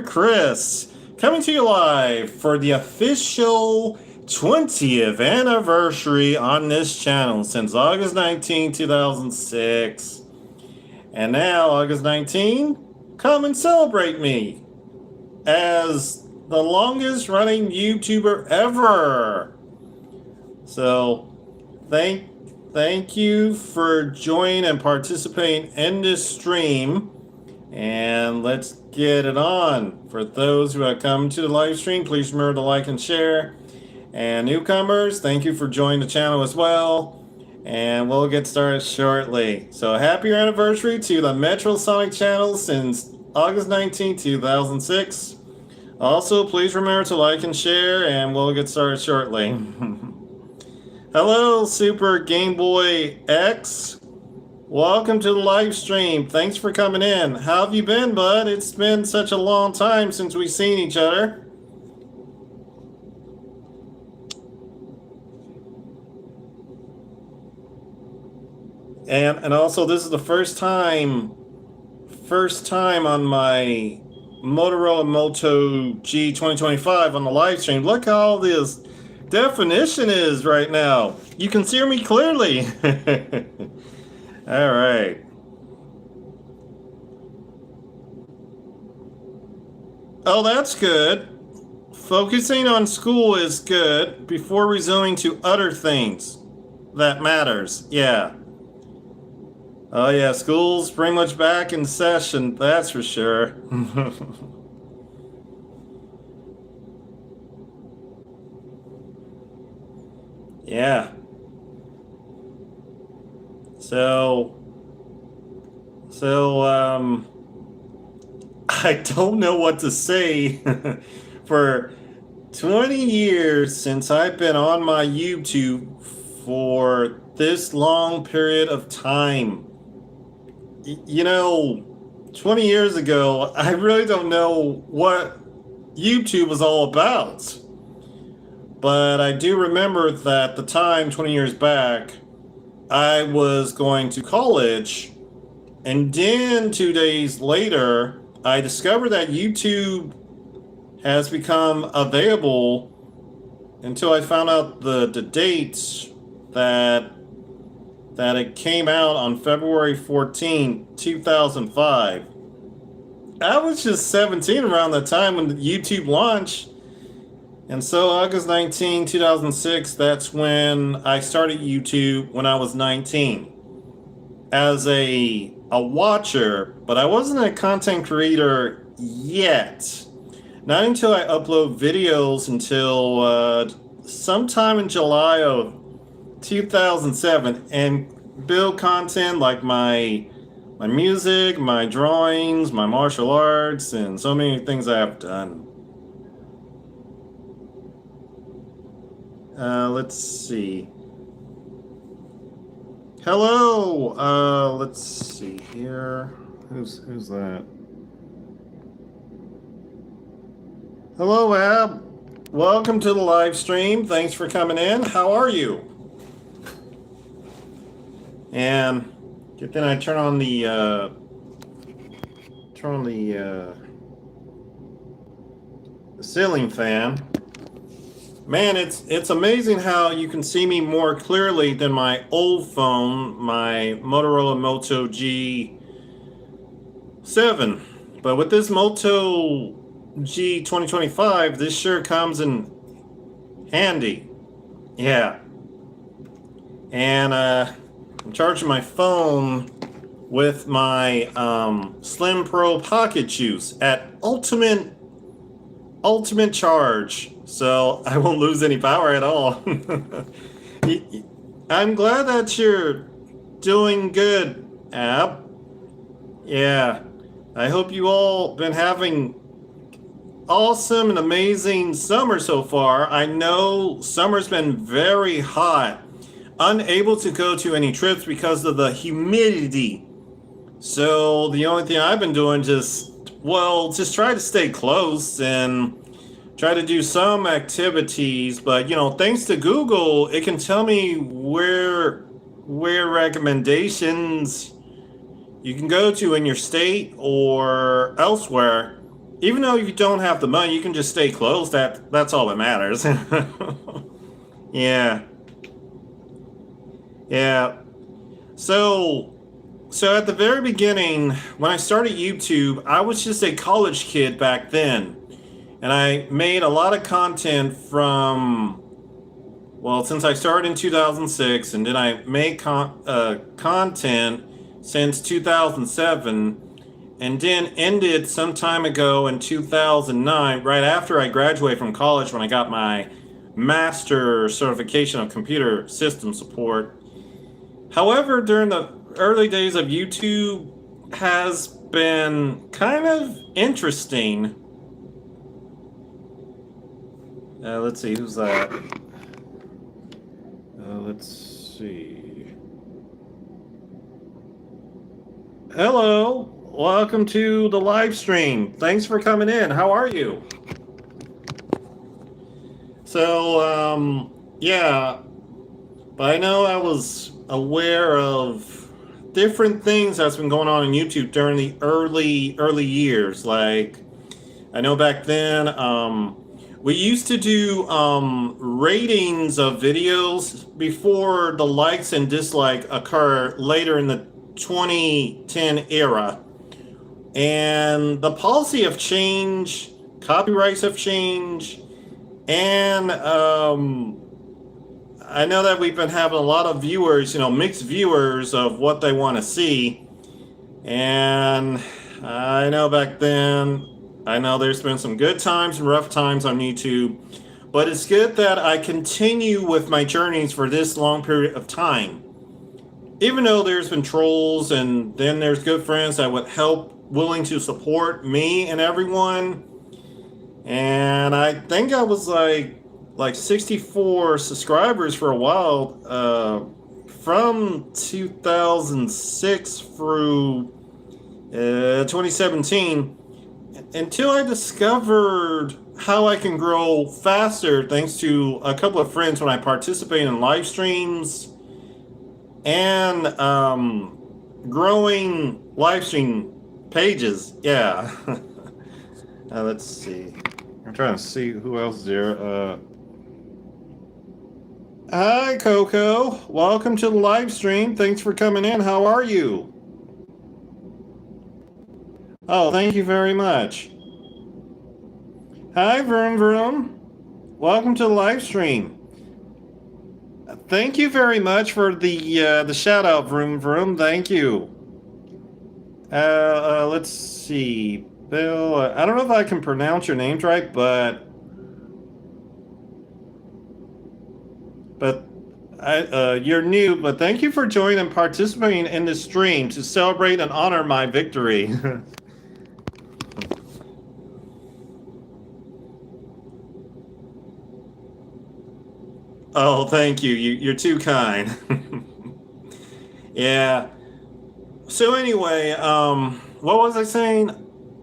Chris, coming to you live for the official 20th anniversary on this channel since August 19, 2006. And now, August 19, come and celebrate me as the longest running YouTuber ever. So, thank you for joining and participating in this stream. And let's get it on. For those who have come to the live stream, please remember to like and share. And newcomers, thank you for joining the channel as well. And we'll get started shortly. So happy anniversary to the Metro Sonic channel since August 19, 2006. Also, please remember to like and share, and we'll get started shortly. Hello, Super Game Boy X. Welcome to the live stream. Thanks for coming in. How have you been, bud? It's been such a long time since we've seen each other. And also, this is the first time on my Motorola Moto G 2025 on the live stream. Look how all this definition is right now. You can see me clearly. All right. Oh, that's good. Focusing on school is good before resuming to other things that matters. Yeah. Oh yeah, school's pretty much back in session, that's for sure. Yeah. So, I don't know what to say. For 20 years since I've been on my YouTube for this long period of time. You know, 20 years ago, I really don't know what YouTube was all about. But I do remember that at the time, 20 years back, I was going to college, and then 2 days later, I discovered that YouTube has become available until I found out the dates that it came out on February 14, 2005. I was just 17 around the time when YouTube launched. And so August 19, 2006, that's when I started YouTube when I was 19. As a watcher, but I wasn't a content creator yet. Not until I upload videos until sometime in July of 2007 and build content like my music, my drawings, my martial arts, and so many things I have done. Let's see. Hello. Let's see here. Who's that? Hello, Ab. Welcome to the live stream. Thanks for coming in. How are you? And then I turn on the ceiling fan. Man, it's amazing how you can see me more clearly than my old phone, my Motorola Moto G7. But with this Moto G 2025, this sure comes in handy. Yeah. And I'm charging my phone with my Slim Pro Pocket Juice at ultimate charge, so I won't lose any power at all. I'm glad that you're doing good, Ab. Yeah, I hope you all been having awesome and amazing summer so far. I know summer's been very hot. Unable to go to any trips because of the humidity. So the only thing I've been doing just try to stay close and try to do some activities. But thanks to Google, it can tell me where recommendations you can go to in your state or elsewhere even though if you don't have the money, you can just stay close. That's all that matters. Yeah, yeah. So so at the very beginning, when I started YouTube, I was just a college kid back then. And I made a lot of content from, well, since I started in 2006, and then I made content since 2007, and then ended some time ago in 2009, right after I graduated from college when I got my master certification of computer system support. However, during the early days of YouTube has been kind of interesting. Let's see, who's that? Let's see. Hello, welcome to the live stream. Thanks for coming in. How are you? So, yeah, but I know I was aware of different things that's been going on in YouTube during the early years. Like, I know back then, we used to do ratings of videos before the likes and dislike occur later in the 2010 era. And the policy have changed, copyrights have changed, and I know that we've been having a lot of viewers, mixed viewers of what they want to see. And I know back then, I know there's been some good times and rough times on YouTube, but it's good that I continue with my journeys for this long period of time. Even though there's been trolls and then there's good friends that would help, willing to support me and everyone. And I think I was like 64 subscribers for a while, from 2006 through 2017, until I discovered how I can grow faster thanks to a couple of friends when I participate in live streams and growing live stream pages. Yeah. Let's see. I'm trying to see who else is there. Hi, Coco. Welcome to the live stream. Thanks for coming in. How are you? Oh, thank you very much. Hi, Vroom Vroom. Welcome to the live stream. Thank you very much for the shout out, Vroom Vroom. Thank you. Let's see, Bill. I don't know if I can pronounce your names right, but you're new. But thank you for joining and participating in this stream to celebrate and honor my victory. Oh, thank you. You're too kind. Yeah. So anyway, what was I saying?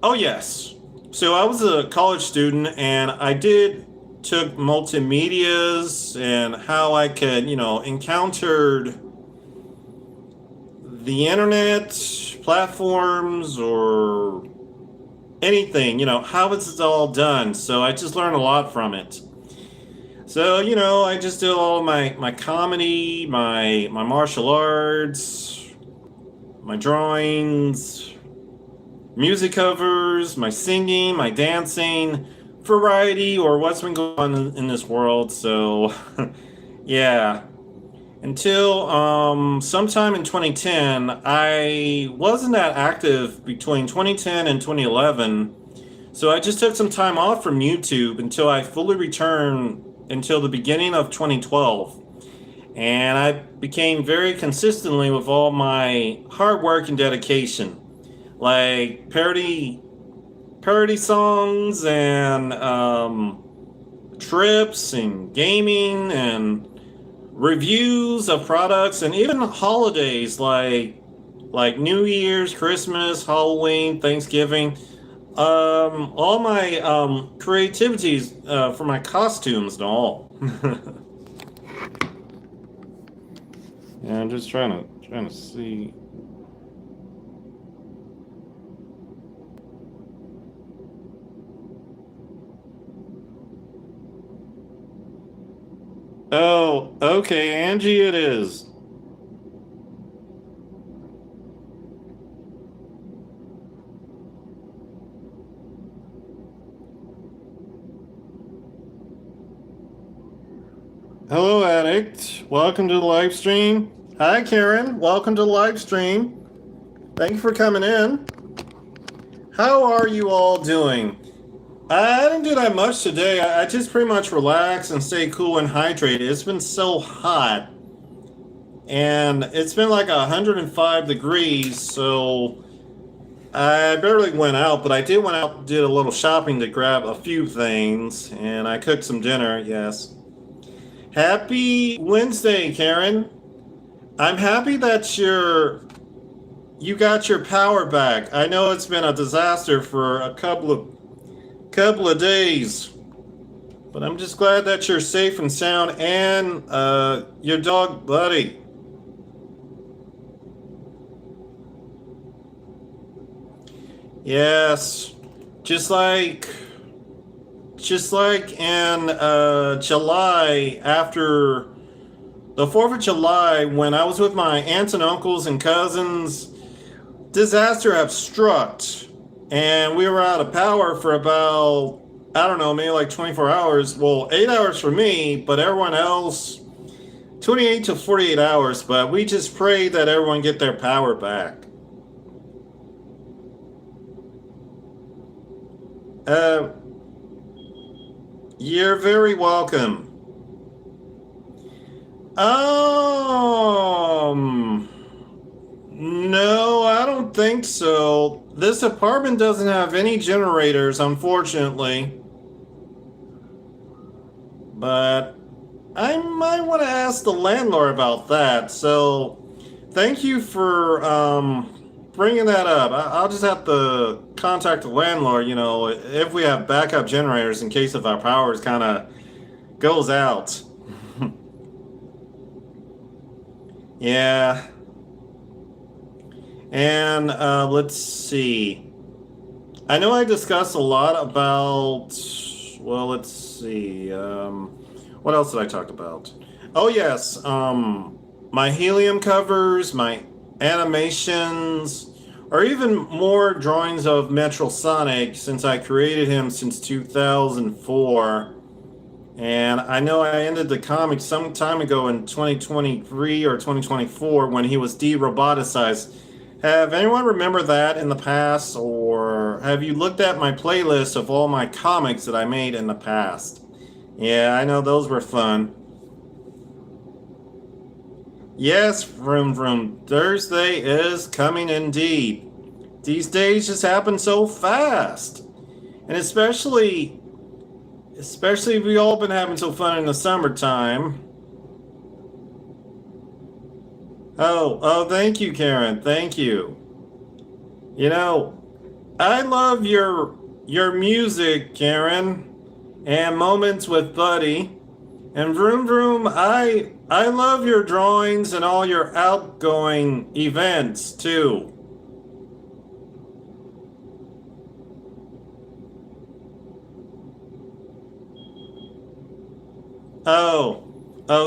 Oh yes. So I was a college student, and I took multimedias and how I could, encountered the internet platforms or anything, how it's all done. So I just learned a lot from it. So, I just did all my comedy, my martial arts, my drawings, music covers, my singing, my dancing, variety, or what's been going on in this world. So, yeah. Until sometime in 2010, I wasn't that active between 2010 and 2011. So I just took some time off from YouTube until I fully returned until the beginning of 2012. And I became very consistently with all my hard work and dedication, like parody songs and trips and gaming and reviews of products, and even holidays like New Year's, Christmas, Halloween, Thanksgiving. All my creativities for my costumes and all. Yeah, I'm just trying to see. Oh, okay, Angie it is. Hello, Addict. Welcome to the live stream. Hi, Karen. Welcome to the live stream. Thank you for coming in. How are you all doing? I didn't do that much today. I just pretty much relaxed and stay cool and hydrated. It's been so hot. And it's been like 105 degrees, so I barely went out, but I did went out, did a little shopping to grab a few things, and I cooked some dinner, yes. Happy Wednesday, Karen. I'm happy that you got your power back. I know it's been a disaster for a couple of days, but I'm just glad that you're safe and sound, and your dog Buddy. Yes, just like in July, after the 4th of July, when I was with my aunts and uncles and cousins, disaster have struck, and we were out of power for about, I don't know, maybe like 24 hours. Well, 8 hours for me, but everyone else 28 to 48 hours. But we just pray that everyone get their power back. Uh, you're very welcome. No, I don't think so. This apartment doesn't have any generators, unfortunately. But I might want to ask the landlord about that. So, thank you for bringing that up. I'll just have to contact the landlord, if we have backup generators in case if our power kind of goes out. Yeah. And let's see. I know I discussed a lot about, well, let's see. What else did I talk about? Oh, yes. My helium covers, my animations, or even more drawings of Metro Sonic since I created him since 2004. And I know I ended the comic some time ago in 2023 or 2024 when he was de-roboticized. Have anyone remember that in the past, or have you looked at my playlist of all my comics that I made in the past? Yeah, I know those were fun. Yes, Vroom Vroom, Thursday is coming indeed. These days just happen so fast. And especially we all been having so fun in the summertime. Oh, thank you, Karen. Thank you. I love your music, Karen, and moments with Buddy. And Vroom Vroom, I love your drawings and all your outgoing events too. Oh,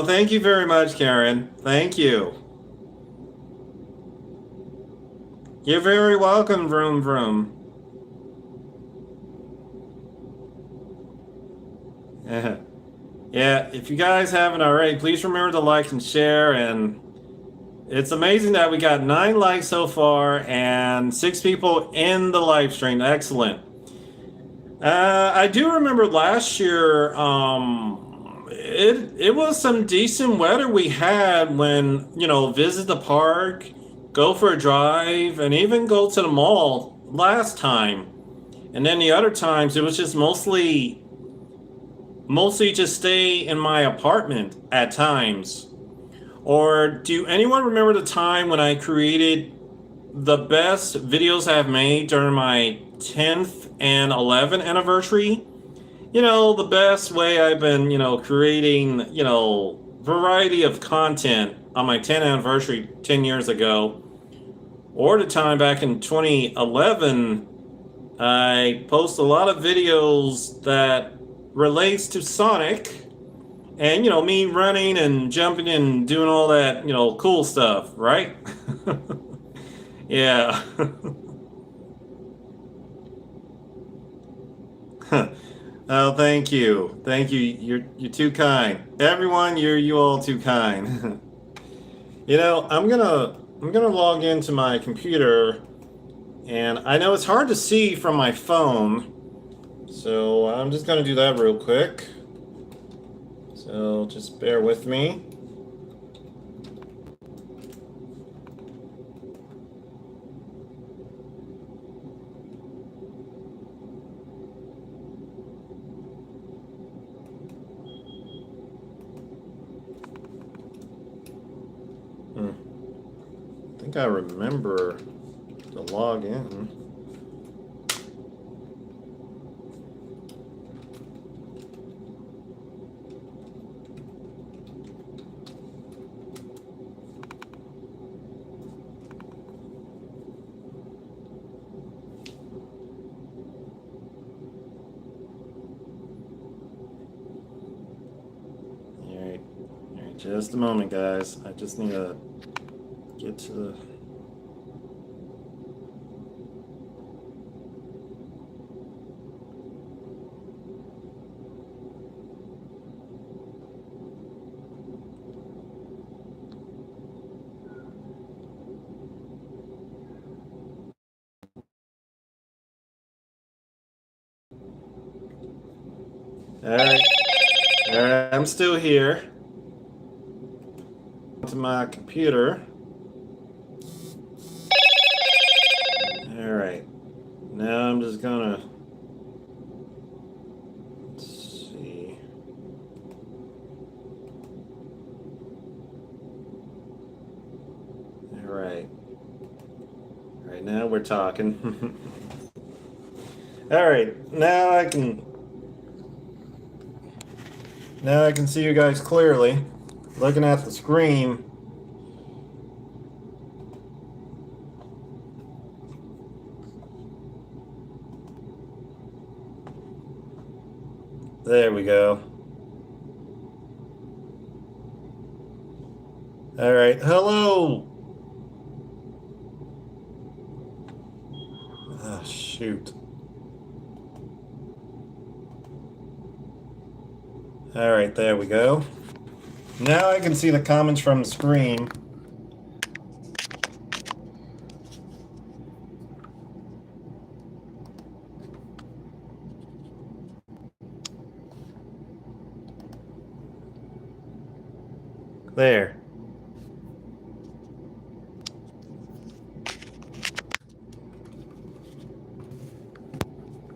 thank you very much, Karen. Thank you. You're very welcome, Vroom Vroom. Yeah, if you guys haven't already, please remember to like and share. And it's amazing that we got 9 likes so far and 6 people in the live stream. Excellent. I do remember last year, it was some decent weather we had when, visit the park, go for a drive, and even go to the mall last time. And then the other times it was just mostly just stay in my apartment at times. Or do anyone remember the time when I created the best videos I've made during my 10th and 11th anniversary? The best way I've been, creating, variety of content on my 10th anniversary 10 years ago. Or the time back in 2011, I post a lot of videos that relates to Sonic, And me running and jumping and doing all that, cool stuff, right? Yeah. Oh, thank you. Thank you. You're too kind. Everyone, you all too kind. I'm gonna log into my computer, and I know it's hard to see from my phone, so I'm just gonna do that real quick. So just bear with me. Hmm. I think I remember to log in. All right, just a moment, guys. I just need to get to the. All right, all right. I'm still here. To my computer. All right. Now I'm just gonna. Let's see. All right. All right. Now we're talking. All right. Now I can see you guys clearly. Looking at the screen. There we go. All right. Hello. Ah, shoot. All right. There we go. Now I can see the comments from the screen. There.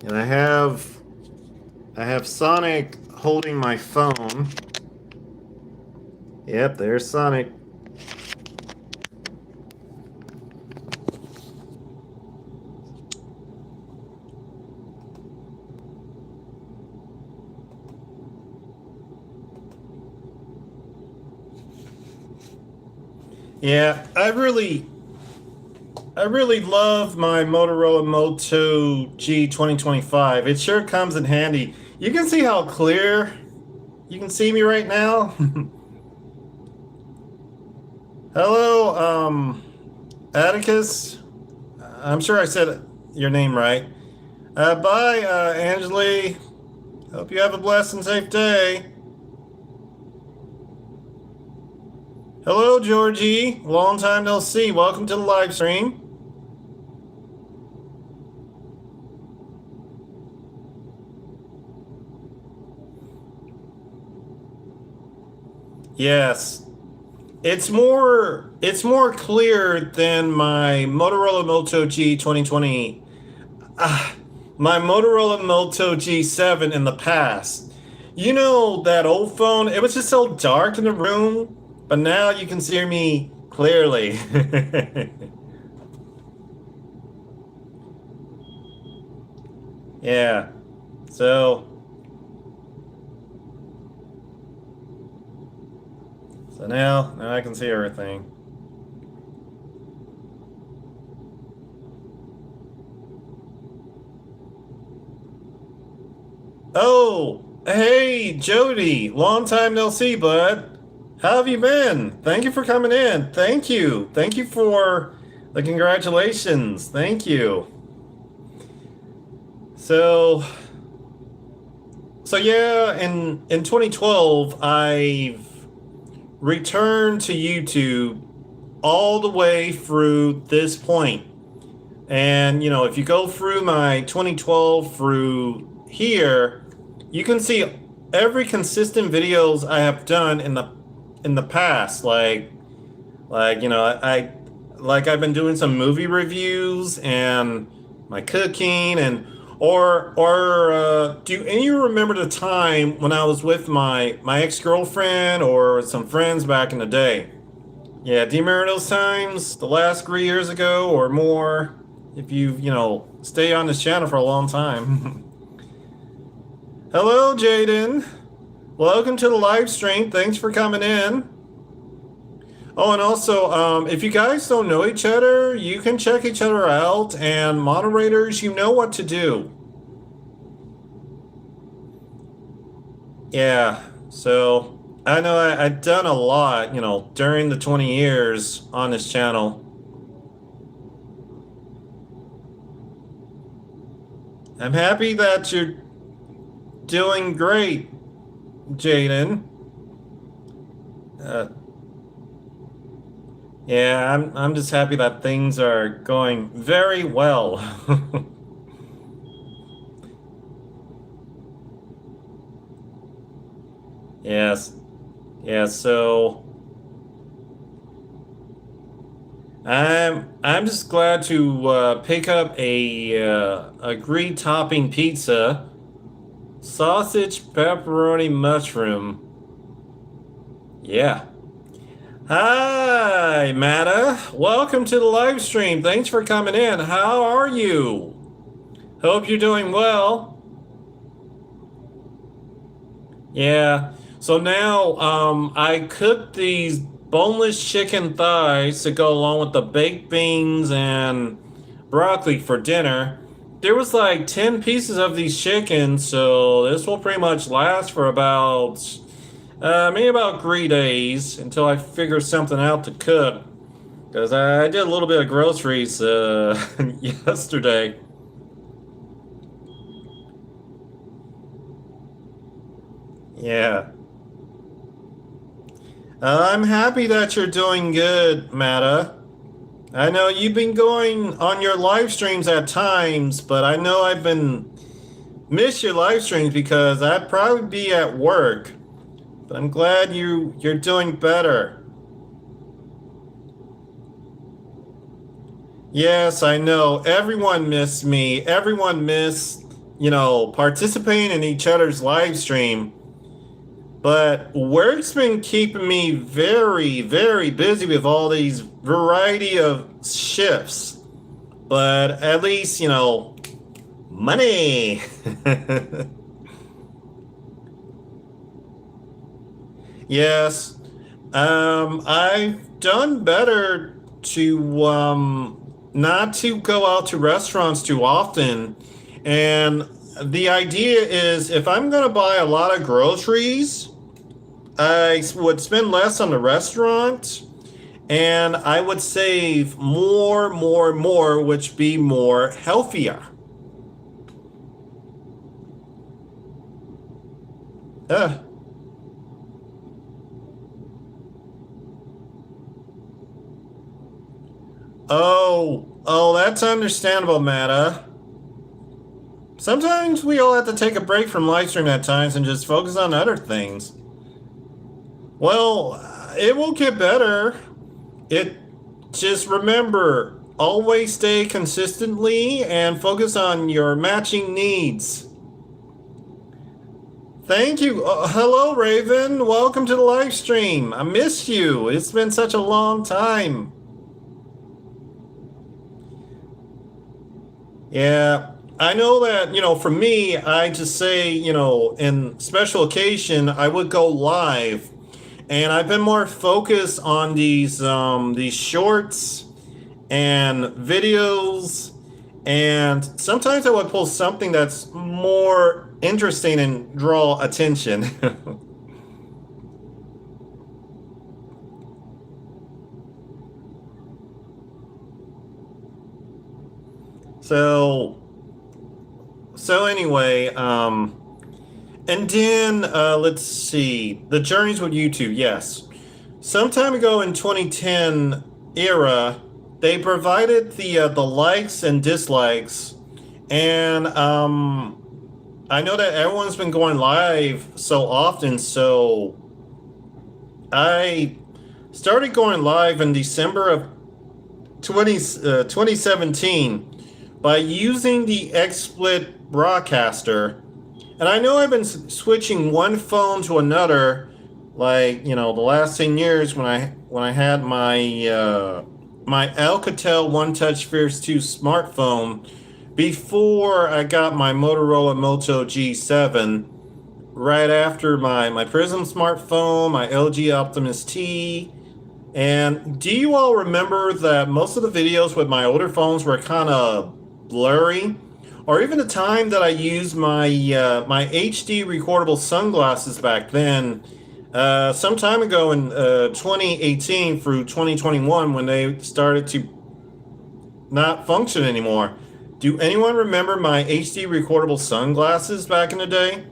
And I have Sonic holding my phone. Yep, there's Sonic. Yeah, I really love my Motorola Moto G 2025. It sure comes in handy. You can see how clear you can see me right now. Hello, Atticus. I'm sure I said your name right. Bye, Angeli. Hope you have a blessed and safe day. Hello, Georgie. Long time no see. Welcome to the live stream. Yes, it's more clear than my Motorola Moto G 2020. Ah, my Motorola Moto G7 in the past. You know that old phone? It was just so dark in the room, but now you can see me clearly. Yeah. So so now I can see everything. Oh, Hey, Jody, long time no see, bud. How have you been? Thank you for coming in. Thank you. Thank you for the congratulations. Thank you. So, so yeah, in 2012, I've returned to YouTube all the way through this point. And, if you go through my 2012 through here, you can see every consistent videos I have done in the past. I've been doing some movie reviews and my cooking or do any of you remember the time when I was with my ex-girlfriend or some friends back in the day? Yeah, do you remember those times? The last 3 years ago or more? If stay on this channel for a long time. Hello, Jaden. Welcome to the live stream. Thanks for coming in. Oh, and also, if you guys don't know each other, you can check each other out. And moderators, you know what to do. Yeah, so I know I've done a lot, during the 20 years on this channel. I'm happy that you're doing great, Jaden. Yeah, I'm just happy that things are going very well. Yes. Yeah, so I'm just glad to pick up a green topping pizza, sausage, pepperoni, mushroom. Yeah. Hi, Matta. Welcome to the live stream. Thanks for coming in. How are you? Hope you're doing well. Yeah. So now I cooked these boneless chicken thighs to go along with the baked beans and broccoli for dinner. There was like 10 pieces of these chickens, so this will pretty much last for about maybe about 3 days until I figure something out to cook. Because I did a little bit of groceries yesterday. Yeah. I'm happy that you're doing good, Matta. I know you've been going on your live streams at times, but I know I've been miss your live streams because I'd probably be at work. But I'm glad you're doing better. Yes, I know. Everyone missed me. Everyone missed, participating in each other's live stream. But work's been keeping me very, very busy with all these variety of shifts. But at least, money. Yes. I've done better to not to go out to restaurants too often. And the idea is if I'm going to buy a lot of groceries, I would spend less on the restaurant and I would save more, which be more healthier. Oh, that's understandable, Matta. Sometimes we all have to take a break from live stream at times and just focus on other things. Well, it will get better. Just remember, always stay consistently and focus on your matching needs. Thank you. Hello, Raven. Welcome to the live stream. I missed you. It's been such a long time. Yeah. I know that, for me, I just say, in special occasion, I would go live. And I've been more focused on these shorts and videos And sometimes I would pull something that's more interesting and draw attention. So so anyway, and then let's see, the journeys with YouTube. Yes, some time ago in 2010 era, they provided the likes and dislikes, and I know that everyone's been going live so often, so I started going live in December of 2017 by using the XSplit broadcaster. And I know I've been switching one phone to another, like the last 10 years when I had my Alcatel One Touch Fierce 2 smartphone before I got my Motorola Moto G7, right after my Prism smartphone, my LG Optimus T. And do you all remember that most of the videos with my older phones were kind of blurry? Or even the time that I used my HD recordable sunglasses back then, some time ago in 2018 through 2021, when they started to not function anymore. Do anyone remember my HD recordable sunglasses back in the day?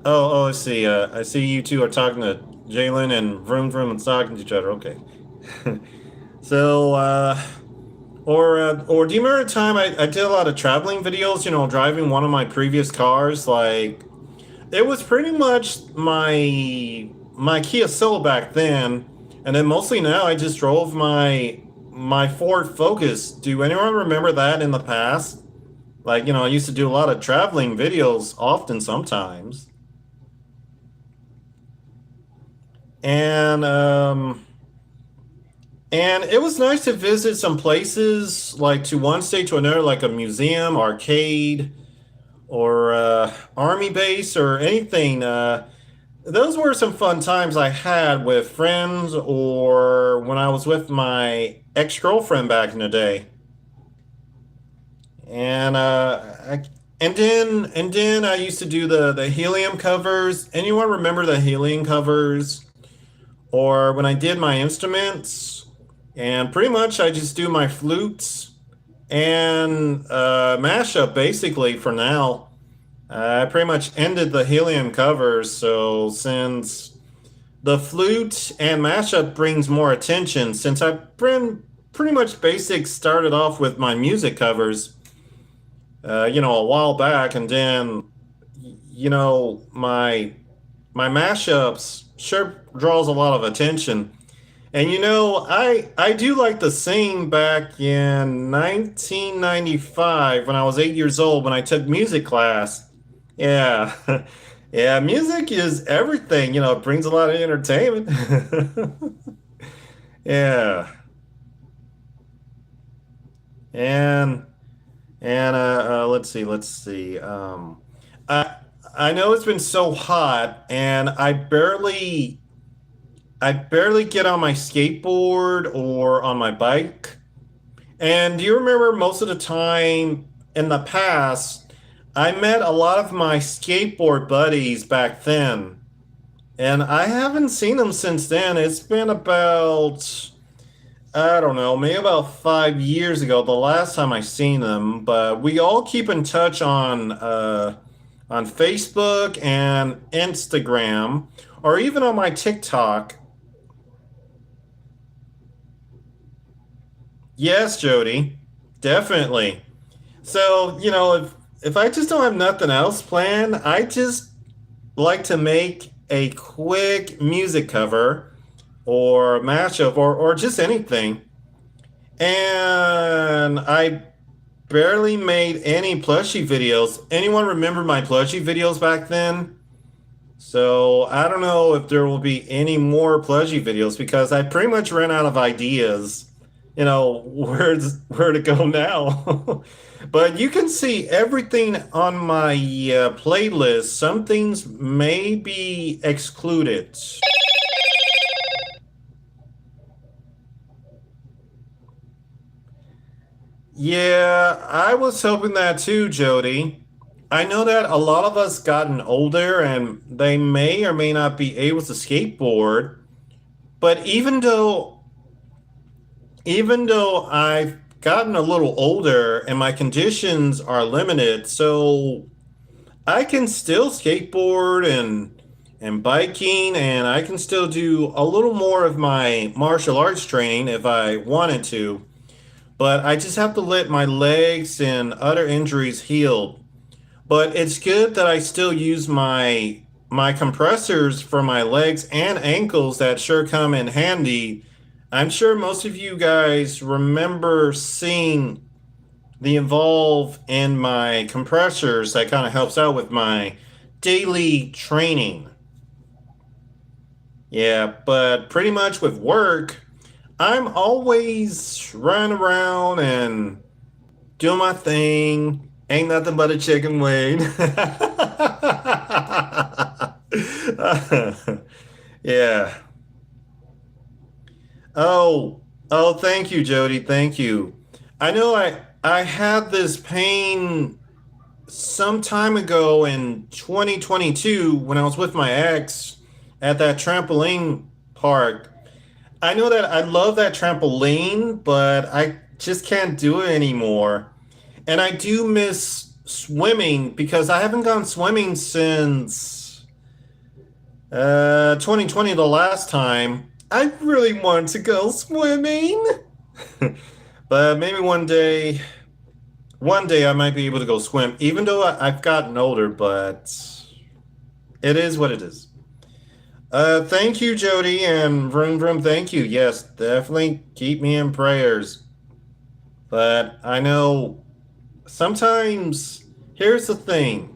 Oh, I see. I see you two are talking to Jalen and Vroom Vroom and talking to each other. Okay. So, or do you remember the time I did a lot of traveling videos? Driving one of my previous cars. Like, it was pretty much my Kia Soul back then, and then mostly now I just drove my Ford Focus. Do anyone remember that in the past? Like, I used to do a lot of traveling videos often sometimes. And and it was nice to visit some places, like to one state to another, like a museum, arcade, or army base, or anything. Those were some fun times I had with friends, or when I was with my ex-girlfriend back in the day. And and then I used to do the helium covers. Anyone remember the helium covers? Or when I did my instruments, and pretty much I just do my flutes and mashup basically for now. I pretty much ended the helium covers, so since the flute and mashup brings more attention, since I've been pretty much basic started off with my music covers, a while back, and then my mashups sure draws a lot of attention. And I do like to sing back in 1995 when I was 8 years old when I took music class. Yeah. Yeah, music is everything. It brings a lot of entertainment. Yeah. And let's see. I I know it's been so hot, and I barely get on my skateboard or on my bike. And do you remember most of the time in the past, I met a lot of my skateboard buddies back then, and I haven't seen them since then. It's been about, I don't know, maybe about 5 years ago, the last time I seen them. But we all keep in touch on Facebook and Instagram, or even on my TikTok. Yes, Jody, definitely. So, if I just don't have nothing else planned, I just like to make a quick music cover or mashup or just anything. And I barely made any plushie videos. Anyone remember my plushie videos back then? So I don't know if there will be any more plushie videos because I pretty much ran out of ideas, where to go now. But you can see everything on my playlist. Some things may be excluded. Yeah, I was hoping that too, Jody. I know that a lot of us gotten older and they may or may not be able to skateboard, but even though I've gotten a little older and my conditions are limited, so I can still skateboard and biking, and I can still do a little more of my martial arts training if I wanted to. But I just have to let my legs and other injuries heal. But it's good that I still use my compressors for my legs and ankles that sure come in handy. I'm sure most of you guys remember seeing the Evolve in my compressors that kind of helps out with my daily training. Yeah, but pretty much with work, I'm always running around and doing my thing. Ain't nothing but a chicken wing. Yeah. Oh, thank you, Jody. Thank you. I know I had this pain some time ago in 2022 when I was with my ex at that trampoline park. I know that I love that trampoline, but I just can't do it anymore. And I do miss swimming because I haven't gone swimming since 2020 the last time. I really want to go swimming. But maybe one day I might be able to go swim, even though I've gotten older, but it is what it is. Thank you, Jody, and Vroom Vroom, thank you. Yes, definitely keep me in prayers. But I know sometimes, here's the thing.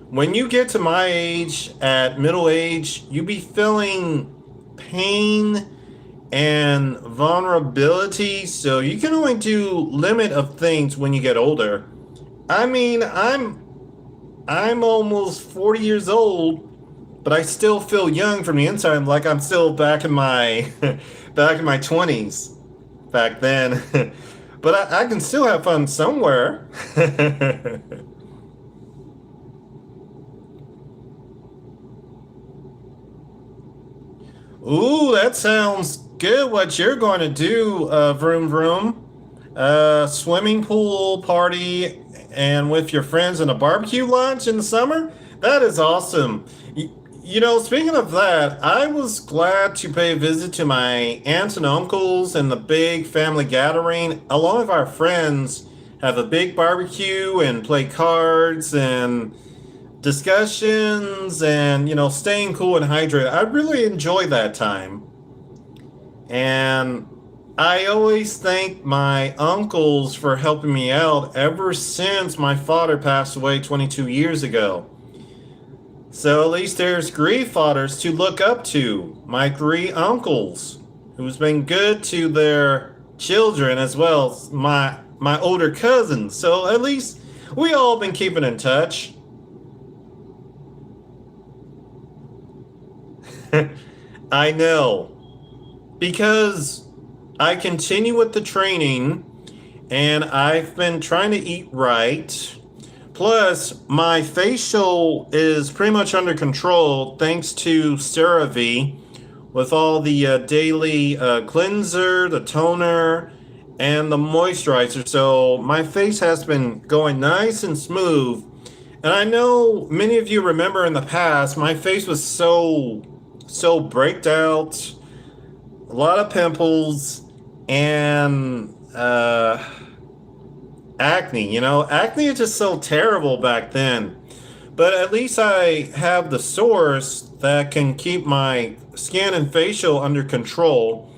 When you get to my age, at middle age, you be feeling pain and vulnerability, so you can only do limit of things when you get older. I mean, I'm almost 40 years old, but I still feel young from the inside, like I'm still back in my back in my 20s back then. But I can still have fun somewhere. Ooh, that sounds good. What you're going to do, Vroom Vroom? Swimming pool party and with your friends and a barbecue lunch in the summer? That is awesome. Speaking of that, I was glad to pay a visit to my aunts and uncles and the big family gathering. Along with our friends, have a big barbecue and play cards and discussions and, staying cool and hydrated. I really enjoy that time. And I always thank my uncles for helping me out ever since my father passed away 22 years ago. So at least there's three fathers to look up to. My three uncles, who's been good to their children as well as my older cousins. So at least we all been keeping in touch. I know. Because I continue with the training and I've been trying to eat right. Plus, my facial is pretty much under control thanks to CeraVe with all the daily cleanser, the toner, and the moisturizer. So my face has been going nice and smooth. And I know many of you remember in the past, my face was so breaked out, a lot of pimples, and acne. Acne is just so terrible back then. But at least I have the source that can keep my skin and facial under control.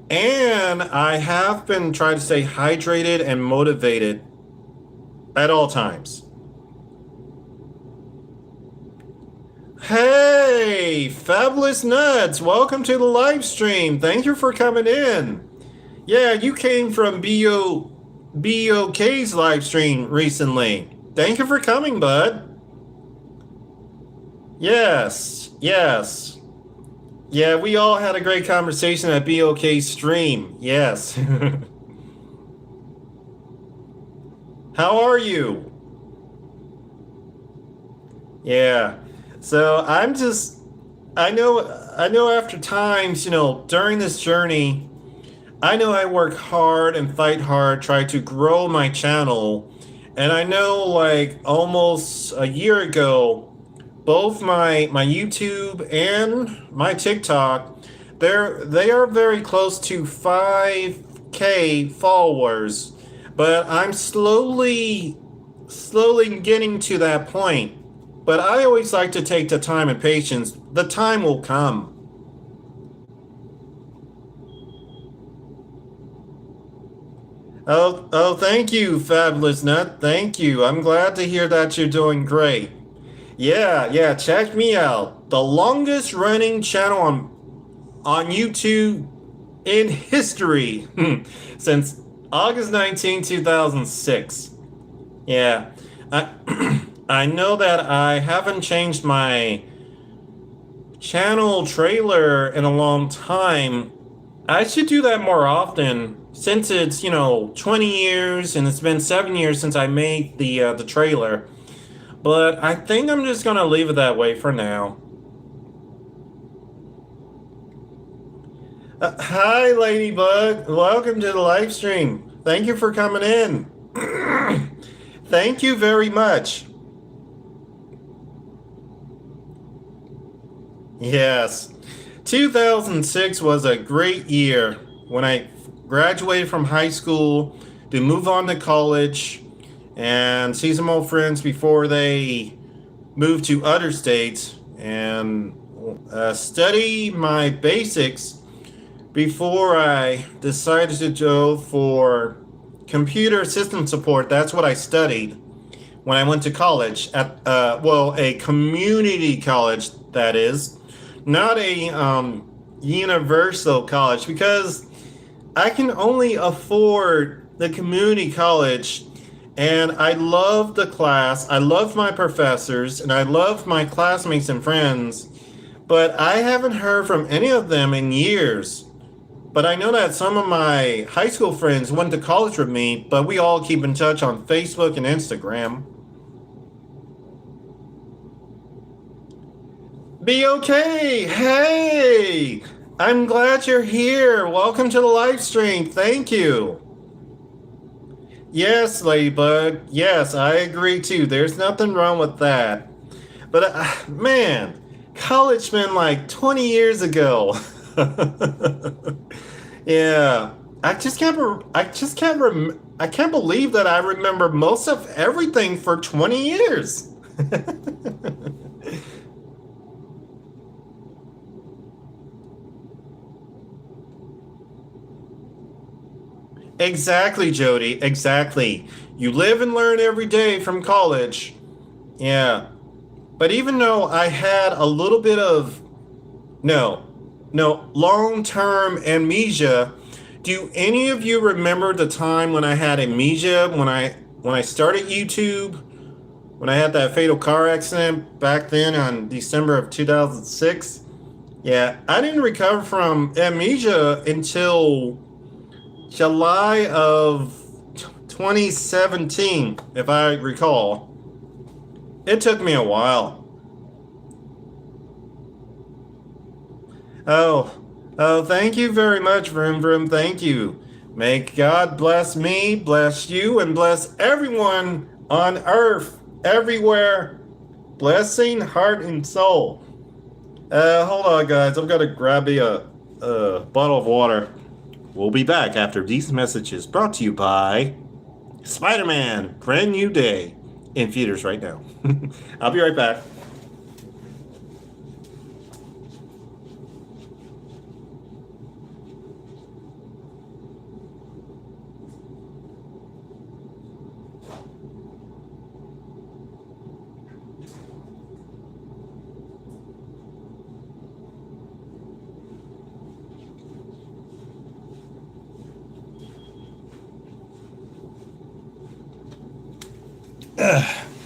And I have been trying to stay hydrated and motivated at all times. Hey, Fabulous Nuts, welcome to the live stream. Thank you for coming in. Yeah, you came from BOK's live stream recently. Thank you for coming, bud. Yes, yes. Yeah, we all had a great conversation at BOK's stream. Yes. How are you? Yeah. So I know after times, during this journey, I know I work hard and fight hard, try to grow my channel. And I know like almost a year ago, both my YouTube and my TikTok, they are very close to 5K followers, but I'm slowly getting to that point. But I always like to take the time and patience. The time will come. Oh, thank you, Fabulous Nut. Thank you. I'm glad to hear that you're doing great. Yeah, yeah, check me out. The longest running channel on YouTube in history since August 19, 2006. Yeah. I I know that I haven't changed my channel trailer in a long time. I should do that more often since it's, 20 years and it's been 7 years since I made the trailer. But I think I'm just going to leave it that way for now. Hi, Ladybug. Welcome to the live stream. Thank you for coming in. Thank you very much. Yes. 2006 was a great year when I graduated from high school to move on to college and see some old friends before they moved to other states and study my basics before I decided to go for computer system support. That's what I studied when I went to college at a community college, that is, not a universal college, because I can only afford the community college. And I love the class, I love my professors, and I love my classmates and friends, but I haven't heard from any of them in years. But I know that some of my high school friends went to college with me, but we all keep in touch on Facebook and Instagram. Be okay. Hey, I'm glad you're here. Welcome to the live stream. Thank you. Yes, Ladybug. Yes, I agree too. There's nothing wrong with that. But man, college been like 20 years ago. Yeah, I can't believe that I remember most of everything for 20 years. Exactly, Jody. Exactly. You live and learn every day from college. Yeah. But even though I had a little bit of no, no, long-term amnesia, do any of you remember the time when I had amnesia when I started YouTube, when I had that fatal car accident back then on December of 2006? Yeah, I didn't recover from amnesia until July of 2017, if I recall. It took me a while. Oh, oh, thank you very much, Vroom Vroom. Thank you. May God bless me, bless you, and bless everyone on earth, everywhere. Blessing, heart, and soul. Hold on, guys. I've got to grab a bottle of water. We'll be back after these messages brought to you by Spider-Man, brand new day in theaters right now. I'll be right back.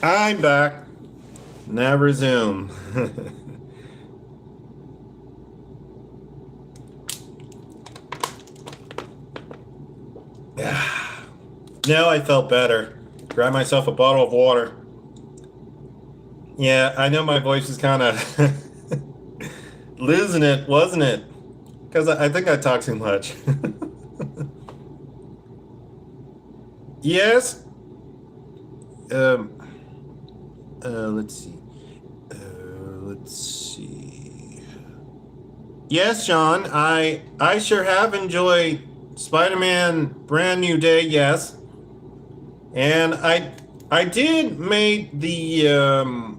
I'm back. Now resume. Now I felt better. Grab myself a bottle of water. Yeah, I know my voice is kind of losing it, wasn't it? Because I think I talk too much. Yes. Um. Let's see. Let's see. Yes, John. I sure have enjoyed Spider-Man Brand New Day. Yes, and I did make the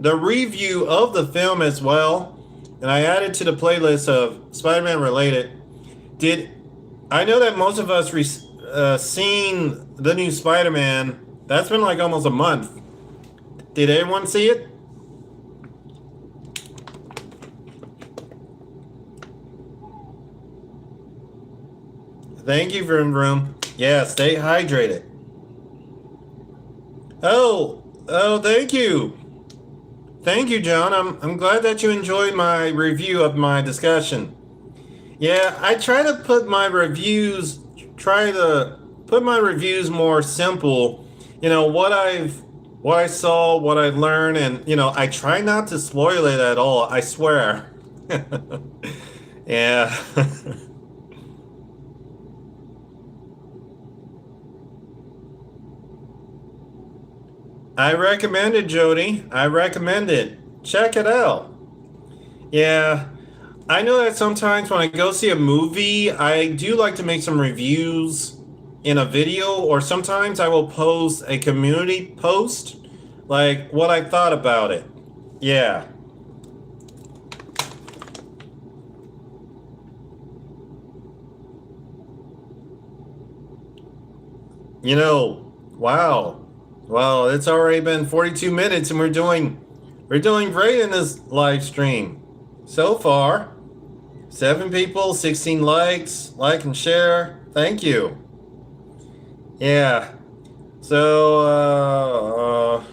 review of the film as well, and I added to the playlist of Spider-Man related. Did I know that most of us seen the new Spider-Man? That's been like almost a month. Did anyone see it? Thank you, Vroom Vroom. Yeah, stay hydrated. Oh, thank you. Thank you, John. I'm glad that you enjoyed my review of my discussion. Yeah, I try to put my reviews more simple. What I saw, what I learned, and I try not to spoil it at all. I swear. Yeah. I recommend it, Jody. I recommend it. Check it out. Yeah, I know that sometimes when I go see a movie, I do like to make some reviews in a video, or sometimes I will post a community post, like what I thought about it. Yeah, wow. Well, it's already been 42 minutes and we're doing great in this live stream. So far, 7 people, 16 likes, like and share. Thank you. Yeah. So,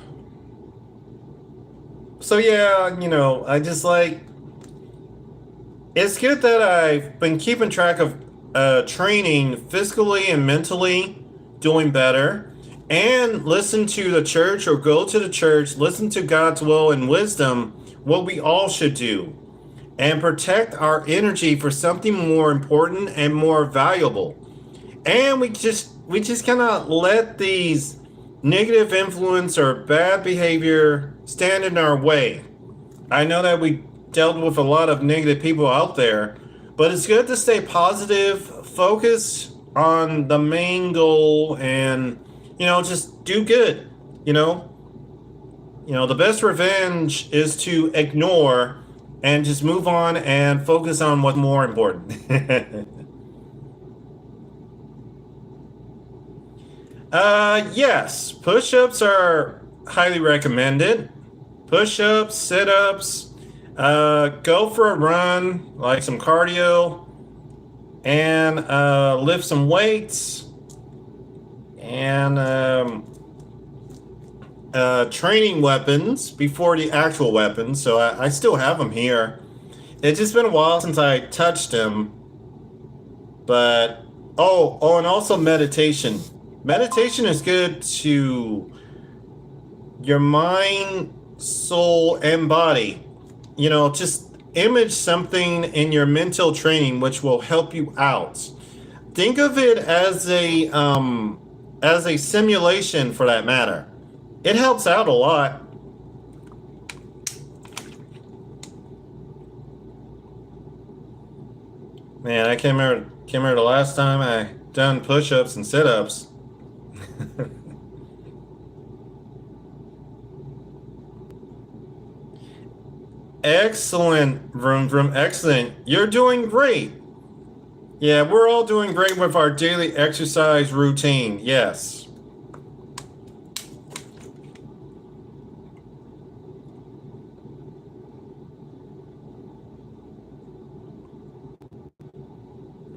yeah, I just it's good that I've been keeping track of training physically and mentally, doing better, and listen to the church or go to the church, listen to God's will and wisdom, what we all should do, and protect our energy for something more important and more valuable. And we just cannot let these negative influence or bad behavior stand in our way. I know that we dealt with a lot of negative people out there, but it's good to stay positive, focus on the main goal, and just do good. You know, the best revenge is to ignore and just move on and focus on what's more important. Yes, push-ups are highly recommended. Push-ups, sit-ups, go for a run, like some cardio, and lift some weights, and training weapons before the actual weapons. So I still have them here. It's just been a while since I touched them, but and also meditation. Meditation is good to your mind, soul, and body. Just image something in your mental training which will help you out. Think of it as a simulation for that matter. It helps out a lot. Man, I can't remember the last time I done push-ups and sit-ups. Excellent, Vroom Vroom. Excellent. You're doing great. Yeah, we're all doing great with our daily exercise routine. Yes.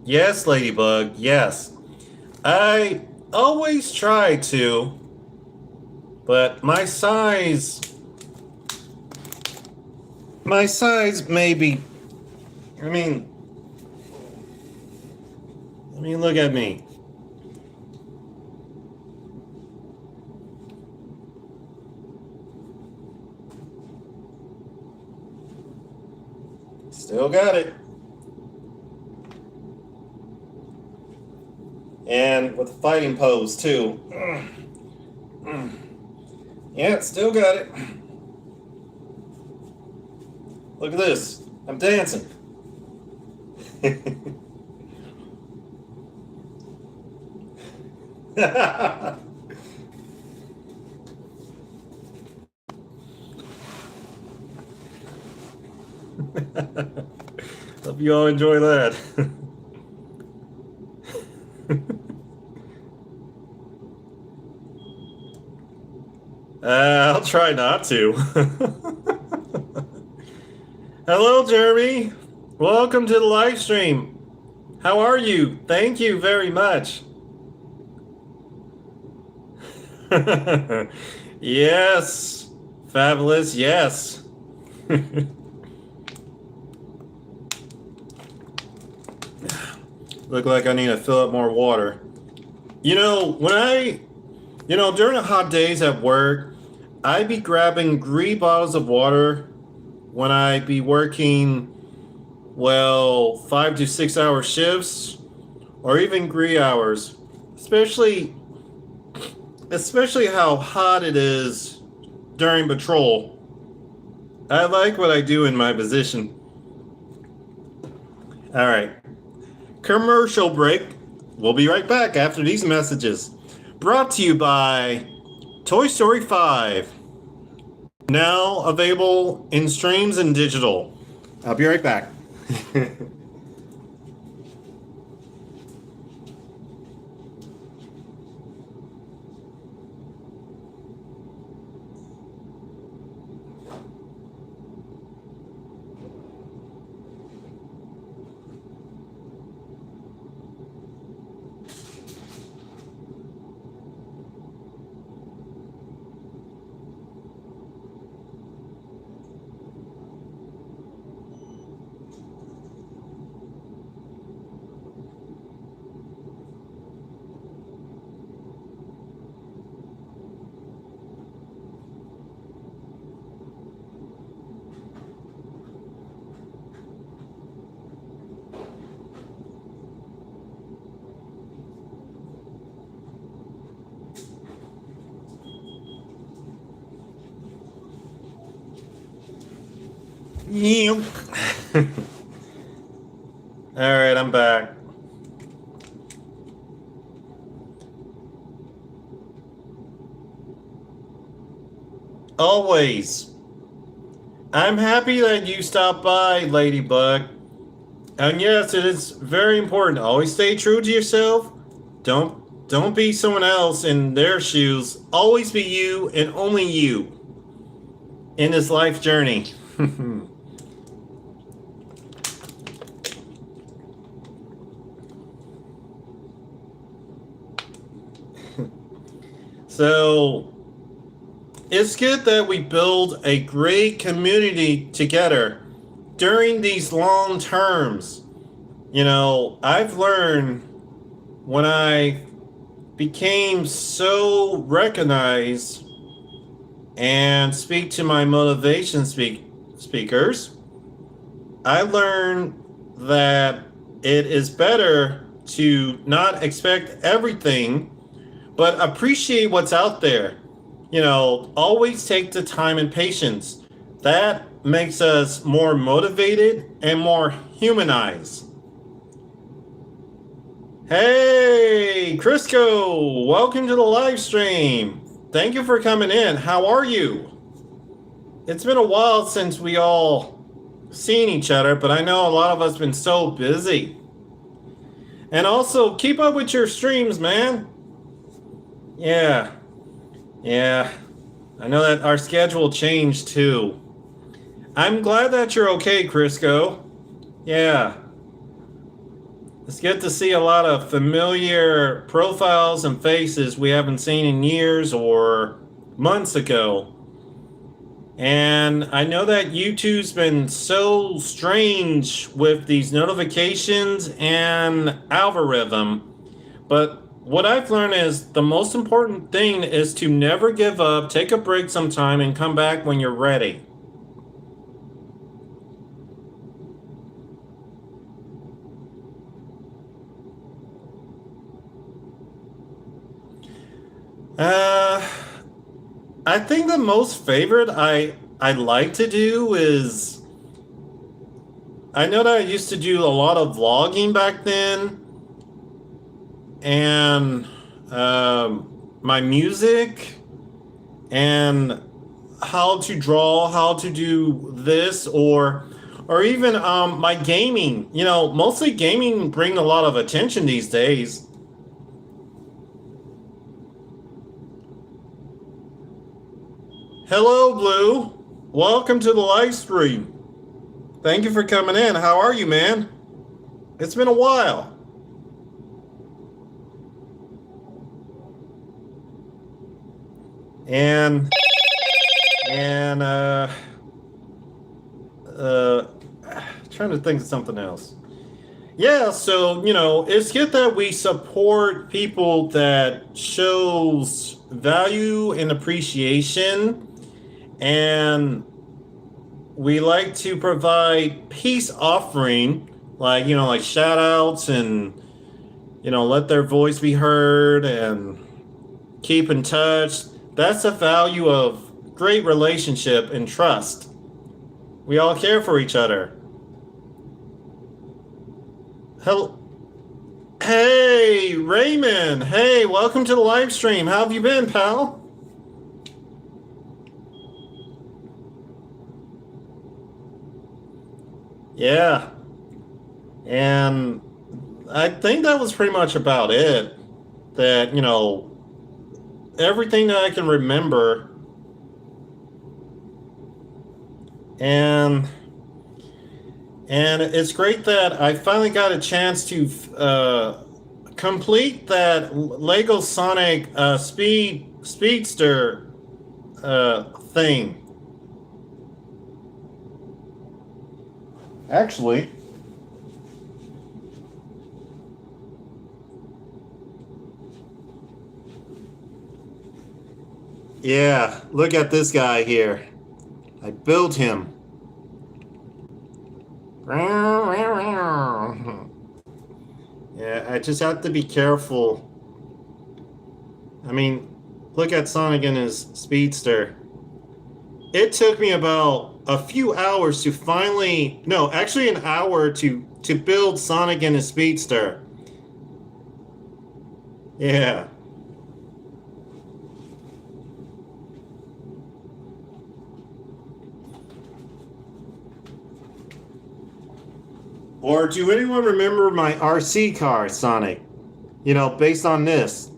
Yes, Ladybug. Yes. I always try to. But my size maybe, I mean, look at me. Still got it. And with the fighting pose, too. Yeah, still got it. Look at this. I'm dancing. Hope you all enjoy that. I'll try not to. Hello, Jeremy. Welcome to the live stream. How are you? Thank you very much. Yes. Fabulous, yes. Look like I need to fill up more water. During the hot days at work, I'd be grabbing 3 bottles of water when I be working, 5 to 6 hour shifts, or even 3 hours. Especially how hot it is during patrol. I like what I do in my position. All right. Commercial break. We'll be right back after these messages. Brought to you by Toy Story 5. Now available in streams and digital. I'll be right back. All right, I'm back. Always. I'm happy that you stopped by, Ladybug. And yes, it is very important. Always stay true to yourself. Don't be someone else in their shoes. Always be you and only you in this life journey. So, it's good that we build a great community together during these long terms. I've learned when I became so recognized and speak to my motivation speakers, I learned that it is better to not expect everything, but appreciate what's out there. Always take the time and patience. That makes us more motivated and more humanized. Hey, Crisco, welcome to the live stream. Thank you for coming in. How are you? It's been a while since we all seen each other, but I know a lot of us have been so busy. And also, keep up with your streams, man. Yeah. I know that our schedule changed too. I'm glad that you're okay, Crisco. Yeah. It's good to see a lot of familiar profiles and faces we haven't seen in years, or months ago. And I know that YouTube's been so strange with these notifications and algorithm, but what I've learned is the most important thing is to never give up, take a break sometime, and come back when you're ready. Uh, I think the most favorite I like to do is I know that I used to do a lot of vlogging back then, and my music and how to draw, how to do this, or even my gaming. You know, mostly gaming bring a lot of attention these days. Hello, Blue. Welcome to the live stream. Thank you for coming in. How are you, man? It's been a while. And and trying to think of something else. Yeah, so you know, it's good that we support people that shows value and appreciation, and we like to provide peace offering, like you know, like shout outs and you know, let their voice be heard and keep in touch. That's the value of great relationship and trust. We all care for each other. Hello. Hey, Raymond. Hey, welcome to the live stream. How have you been, pal? Yeah. And I think that was pretty much about it. That, you know, everything that I can remember. And it's great that I finally got a chance to complete that Lego Sonic Speedster thing. Actually, yeah, look at this guy here. I built him. Yeah, I just have to be careful. I mean, look at Sonic and his Speedster. It took me about a few hours to finally, no, actually an hour to build Sonic and his Speedster. Yeah. Or do anyone remember my RC car, Sonic? You know, based on this.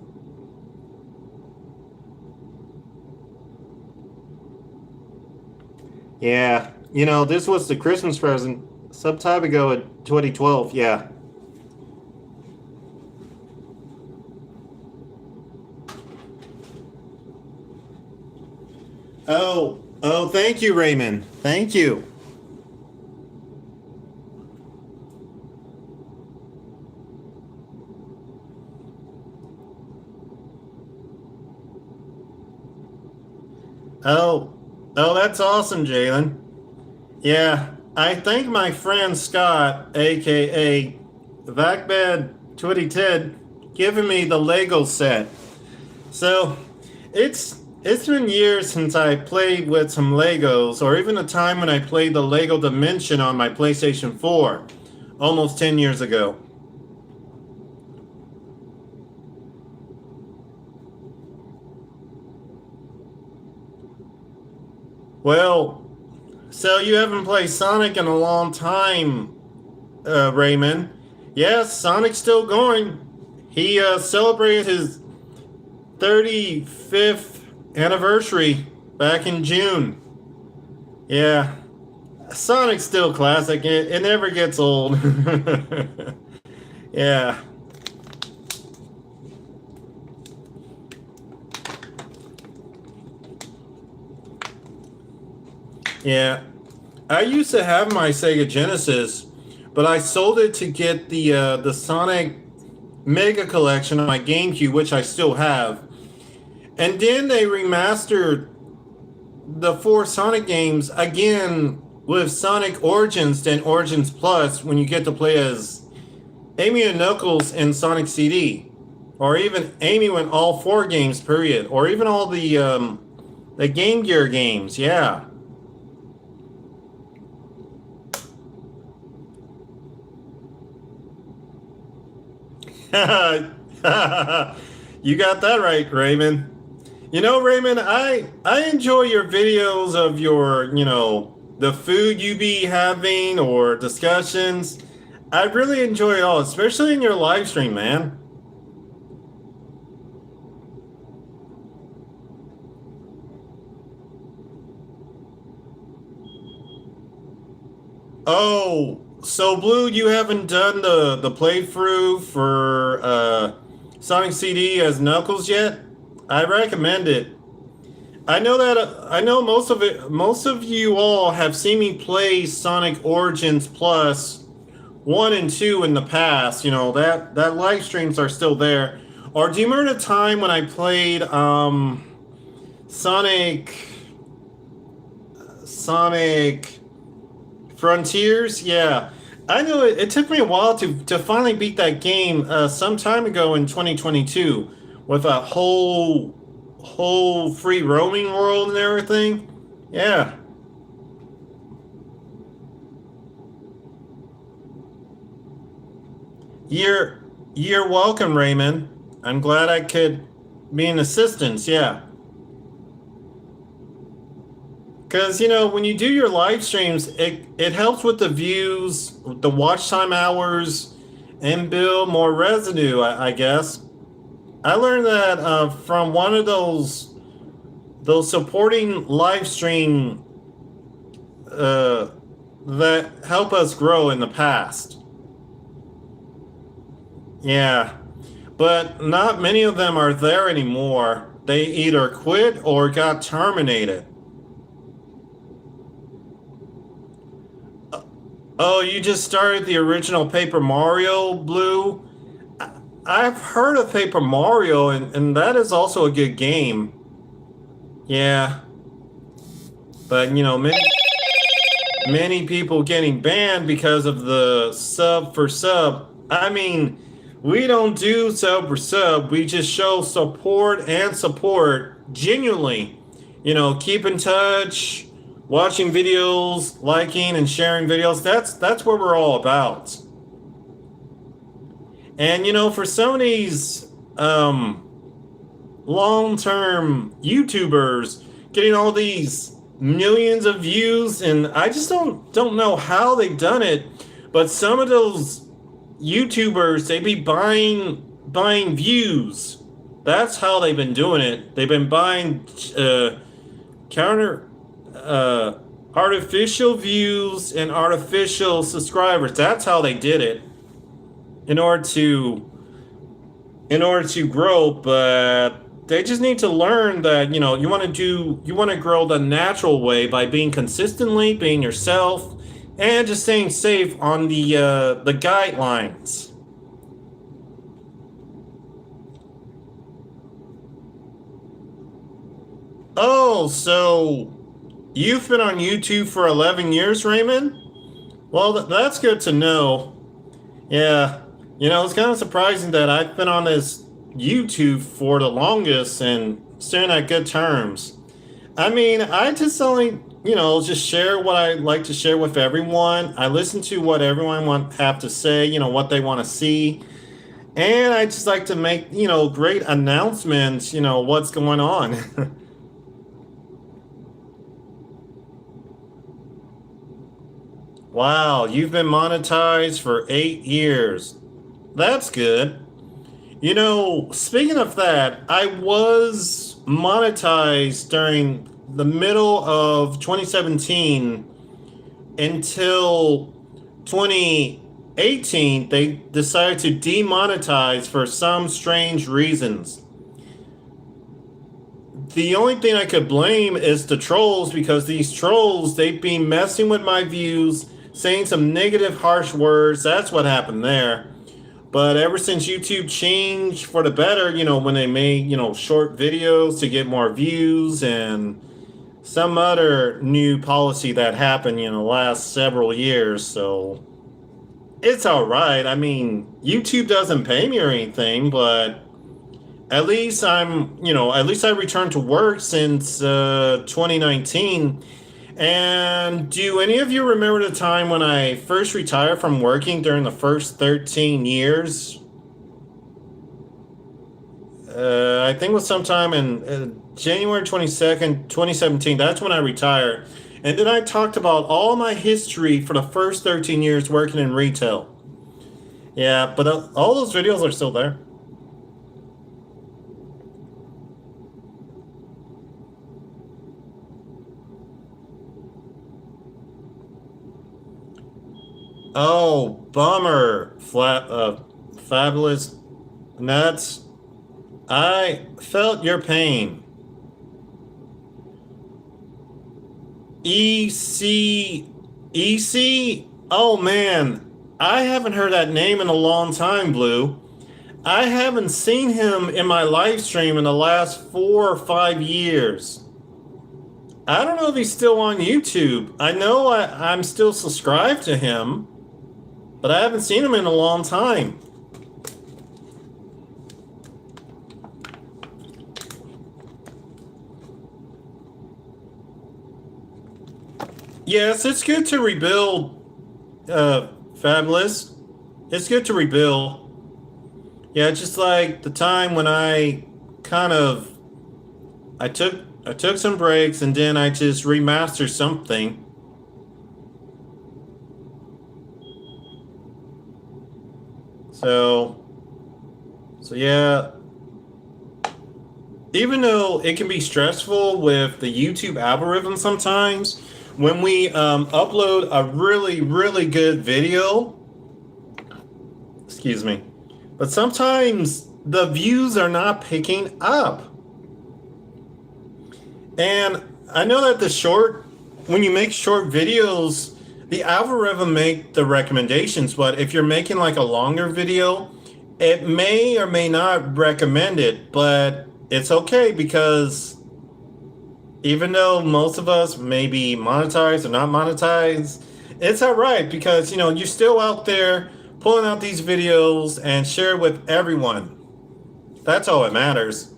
Yeah, you know, this was the Christmas present some time ago in 2012. Yeah. Oh, thank you, Raymond. Thank you. Oh, oh, that's awesome, Jalen. Yeah, I thank my friend Scott, aka Vacbed 2010, giving me the Lego set. So it's been years since I played with some Legos, or even a time when I played the Lego Dimension on my PlayStation 4, almost 10 years ago. Well, so you haven't played Sonic in a long time, Raymond. Yes, Sonic's still going. He celebrated his 35th anniversary back in June. Yeah, Sonic's still classic. It never gets old. Yeah. Yeah, I used to have my Sega Genesis, but I sold it to get the Sonic Mega Collection on my GameCube, which I still have. And then they remastered the four Sonic games again with Sonic Origins, then Origins Plus, when you get to play as Amy and Knuckles in Sonic CD, or even Amy when all four games, period, or even all the Game Gear games. Yeah. You got that right, Raymond. You know, Raymond, I enjoy your videos of your, the food you be having or discussions. I really enjoy it all, especially in your live stream, man. Oh, so Blue, you haven't done the playthrough for Sonic CD as Knuckles yet? I recommend it. I know most of you all have seen me play Sonic Origins Plus 1 and 2 in the past. You know, that live streams are still there. Or do you remember the time when I played Sonic Sonic Frontiers? Yeah. I know it took me a while to finally beat that game some time ago in 2022 with a whole free roaming world and everything. Yeah. You're you're welcome, Raymond. I'm glad I could be an assistance. Yeah. Because, when you do your live streams, it helps with the views, the watch time hours, and build more residue, I guess. I learned that from one of those supporting live stream uh, that help us grow in the past. Yeah, but not many of them are there anymore. They either quit or got terminated. Oh, you just started the original Paper Mario, Blue? I've heard of Paper Mario, and that is also a good game. Yeah, but many people getting banned because of the sub for sub. I mean, we don't do sub for sub. We just show support and support genuinely. Keep in touch, watching videos, liking and sharing videos. That's what we're all about. And for some of these long-term YouTubers getting all these millions of views, and I just don't know how they've done it, but some of those YouTubers, they be buying views. That's how they've been doing it. They've been buying counter artificial views and artificial subscribers. That's how they did it in order to grow, but they just need to learn that you want to grow the natural way by being consistently being yourself and just staying safe on the guidelines. Oh, so you've been on YouTube for 11 years, Raymond? Well, that's good to know. Yeah, it's kind of surprising that I've been on this YouTube for the longest and staying at good terms. I mean, I just only, just share what I like to share with everyone. I listen to what everyone have to say, what they want to see. And I just like to make, great announcements, what's going on. Wow, you've been monetized for 8 years. That's good. Speaking of that, I was monetized during the middle of 2017 until 2018. They decided to demonetize for some strange reasons. The only thing I could blame is the trolls because these trolls, they've been messing with my views, saying some negative, harsh words. That's what happened there. But ever since YouTube changed for the better, when they made, short videos to get more views and some other new policy that happened, the last several years. So it's all right. I mean, YouTube doesn't pay me or anything, but at least I returned to work since 2019. And do any of you remember the time when I first retired from working during the first 13 years? I think it was sometime in January 22nd, 2017. That's when I retired. And then I talked about all my history for the first 13 years working in retail. Yeah, but all those videos are still there. Oh, bummer. Fabulous nuts. I felt your pain. EC. Oh man, I haven't heard that name in a long time, Blue. I haven't seen him in my live stream in the last 4 or 5 years. I don't know if he's still on YouTube. I know I'm still subscribed to him, but I haven't seen him in a long time. Yes, it's good to rebuild, Fabulous. It's good to rebuild. Yeah, just like the time when I kind of I took some breaks and then I just remastered something. So yeah, even though it can be stressful with the YouTube algorithm sometimes, when we upload a really, really good video, excuse me, but sometimes the views are not picking up. And I know that when you make short videos, the algorithm make the recommendations, but if you're making like a longer video, it may or may not recommend it, but it's okay because even though most of us may be monetized or not monetized, it's all right because you're still out there pulling out these videos and share it with everyone. That's all that matters.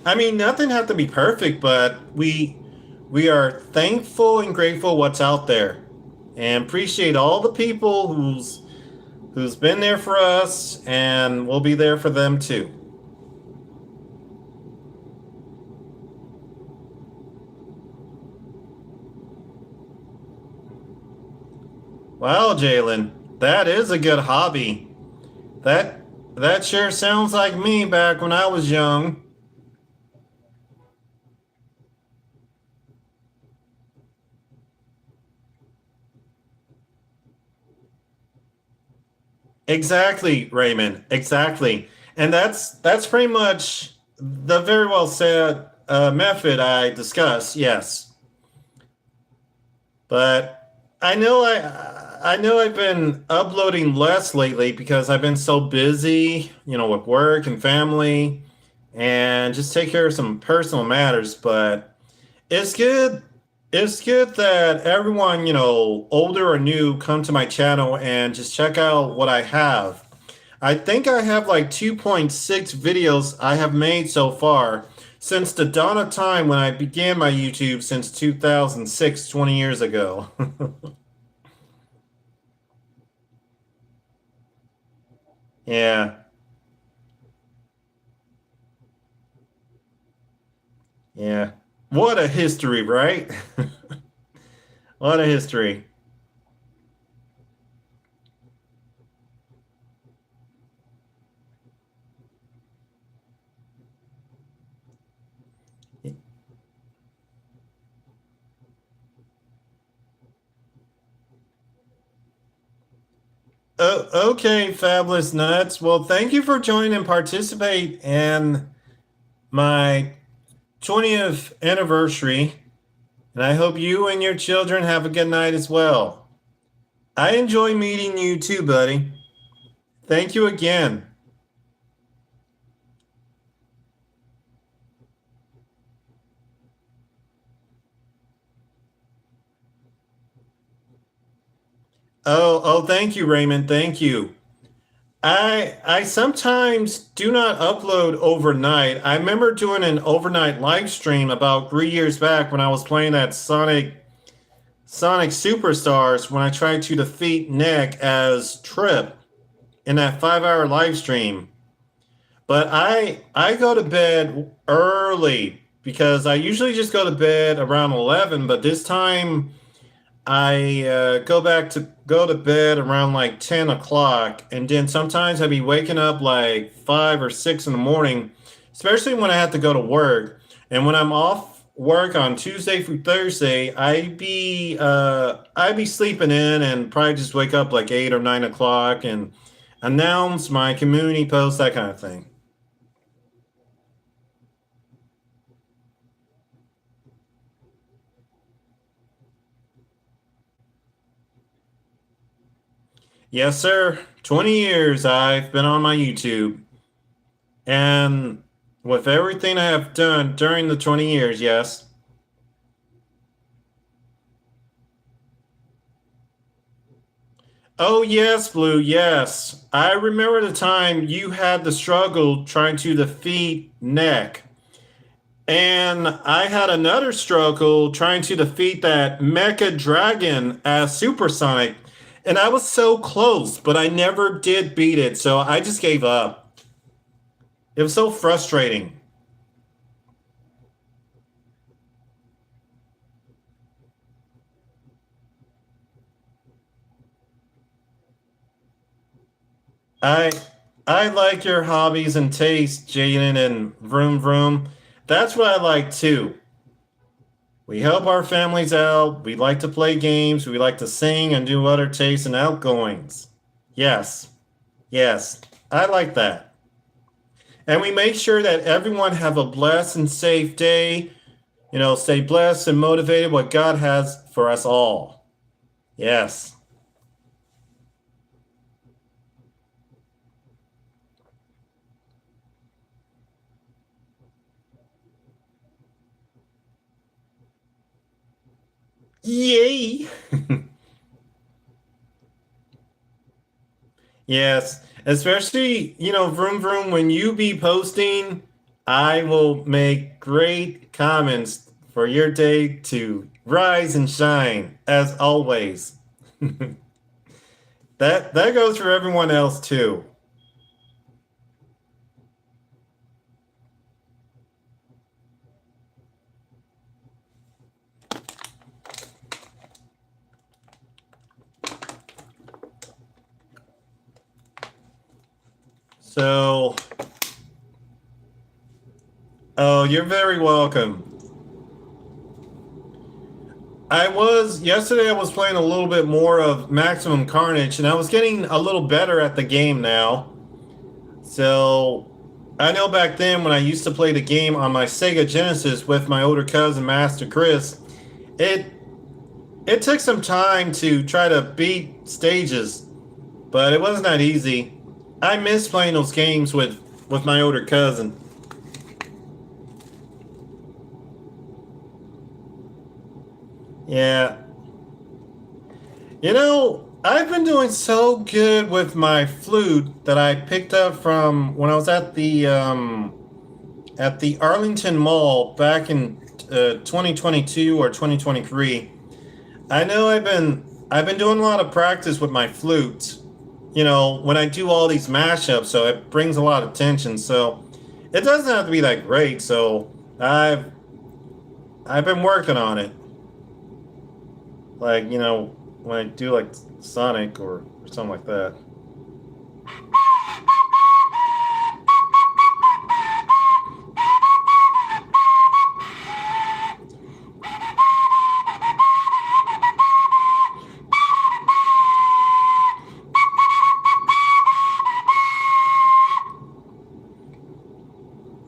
I mean, nothing has to be perfect, but we are thankful and grateful what's out there, and appreciate all the people who's been there for us, and we'll be there for them too. Wow, Jalen, that is a good hobby. That that sure sounds like me back when I was young. Exactly, Raymond. Exactly. And that's pretty much the very well said method I discussed. Yes, but I know I've been uploading less lately because I've been so busy, with work and family, and just take care of some personal matters. But it's good. It's good that everyone, older or new, come to my channel and just check out what I have. I think I have like 2.6 videos I have made so far since the dawn of time when I began my YouTube since 2006, 20 years ago. Yeah, yeah. What a history, right? What a history. Oh, okay, Fabulous Nuts. Well, thank you for joining and participate in my 20th anniversary, and I hope you and your children have a good night as well. I enjoy meeting you too, buddy. Thank you again. Oh, thank you, Raymond. Thank you. I sometimes do not upload overnight. I remember doing an overnight live stream about 3 years back when I was playing at Sonic Superstars when I tried to defeat Nick as Trip in that 5 hour live stream. But I go to bed early because I usually just go to bed around 11, but this time I go to bed around like 10 o'clock, and then sometimes I'd be waking up like 5 or 6 in the morning, especially when I have to go to work. And when I'm off work on Tuesday through Thursday, I'd be sleeping in and probably just wake up like 8 or 9 o'clock and announce my community post, that kind of thing. Yes, sir. 20 years I've been on my YouTube. And with everything I have done during the 20 years, yes. Oh, yes, Blue, yes. I remember the time you had the struggle trying to defeat Neck. And I had another struggle trying to defeat that Mecha Dragon as Supersonic. And I was so close, but I never did beat it, so I just gave up. It was so frustrating. I I like your hobbies and tastes, Jaden and Vroom Vroom. That's what I like too. We help our families out. We like to play games. We like to sing and do other tastes and outgoings. Yes, yes, I like that. And we make sure that everyone have a blessed and safe day. Stay blessed and motivated what God has for us all. Yes. Yay. Yes, especially, Vroom Vroom, when you be posting, I will make great comments for your day to rise and shine as always. That goes for everyone else too. So, oh, you're very welcome. Yesterday I was playing a little bit more of Maximum Carnage and I was getting a little better at the game now. So I know back then when I used to play the game on my Sega Genesis with my older cousin Master Chris, it it took some time to try to beat stages, but it wasn't that easy. I miss playing those games with my older cousin. Yeah. I've been doing so good with my flute that I picked up from when I was at the Arlington Mall back in 2022 or 2023. I know I've been doing a lot of practice with my flute. When I do all these mashups, so it brings a lot of attention. So it doesn't have to be that great. So I've been working on it. Like when I do like Sonic or something like that.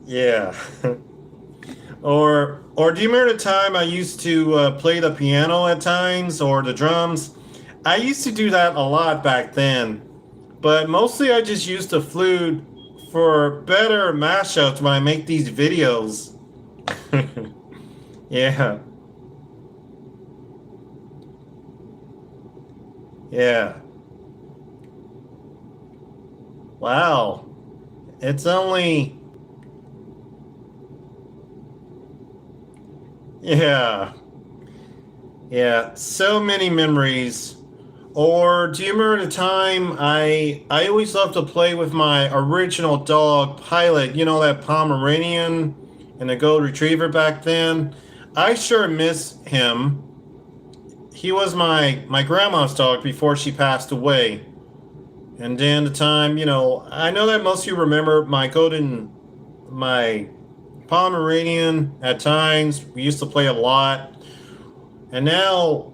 Yeah. Or do you remember the time I used to play the piano at times or the drums? I used to do that a lot back then, but mostly I just use the flute for better mashups when I make these videos. Yeah, yeah. Wow. It's only, yeah, yeah, so many memories. Or do you remember the time I always loved to play with my original dog, Pilot, you know, that Pomeranian and the Gold Retriever back then? I sure miss him. He was my grandma's dog before she passed away. And then the time, I know that most of you remember my Pomeranian at times. We used to play a lot. And now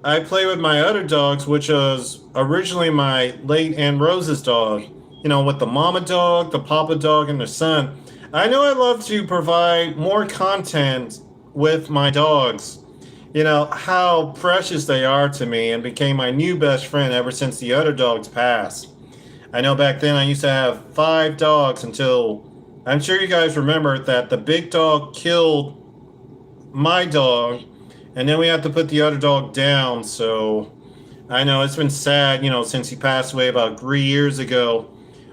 I play with my other dogs, which was originally my late Aunt Rose's dog. With the mama dog, the papa dog, and the son. I know I love to provide more content with my dogs. How precious they are to me and became my new best friend ever since the other dogs passed. I know back then I used to have 5 dogs until I'm sure you guys remember that the big dog killed my dog, and then we had to put the other dog down. So I know it's been sad, since he passed away about 3 years ago.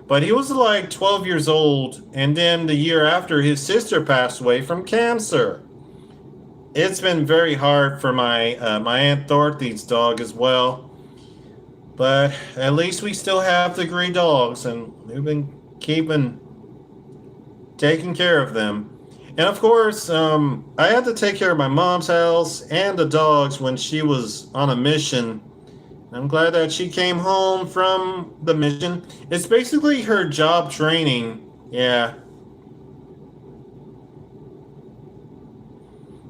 But he was like 12 years old, and then the year after, his sister passed away from cancer. It's been very hard for my Aunt Dorothy's dog as well. But at least we still have the Grey dogs, and we've been keeping taking care of them. And of course, I had to take care of my mom's house and the dogs when she was on a mission. I'm glad that she came home from the mission. It's basically her job training. Yeah.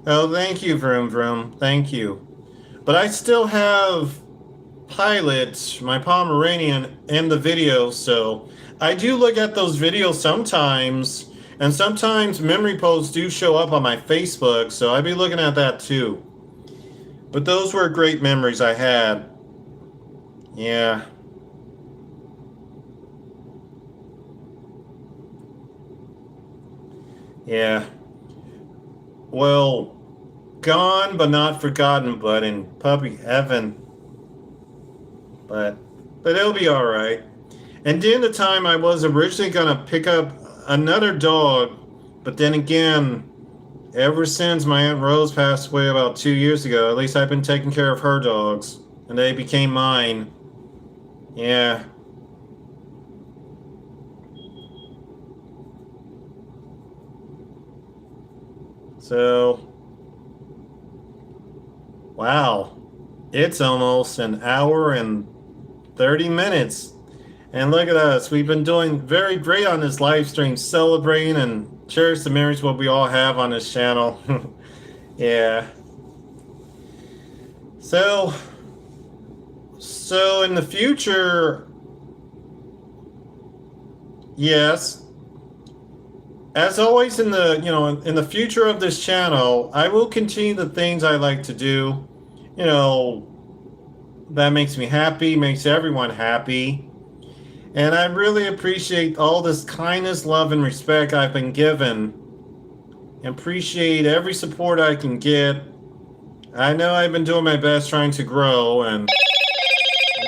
Oh, thank you, Vroom Vroom. Thank you. But I still have Pilot, my Pomeranian, in the video, so I do look at those videos sometimes, and sometimes memory posts do show up on my Facebook, so I'd be looking at that too. But those were great memories I had. Yeah. Yeah. Well, gone but not forgotten, but in puppy heaven. But it'll be all right. And then the time I was originally gonna pick up another dog, but then again, ever since my Aunt Rose passed away about 2 years ago, at least I've been taking care of her dogs, and they became mine. Yeah. So, wow. It's almost an hour and 30 minutes. And look at us. We've been doing very great on this live stream, celebrating and cherish the memories what we all have on this channel. Yeah. So, in the future, yes, as always in the future of this channel, I will continue the things I like to do. You know, that makes me happy, makes everyone happy. And I really appreciate all this kindness, love, and respect I've been given. And appreciate every support I can get. I know I've been doing my best trying to grow and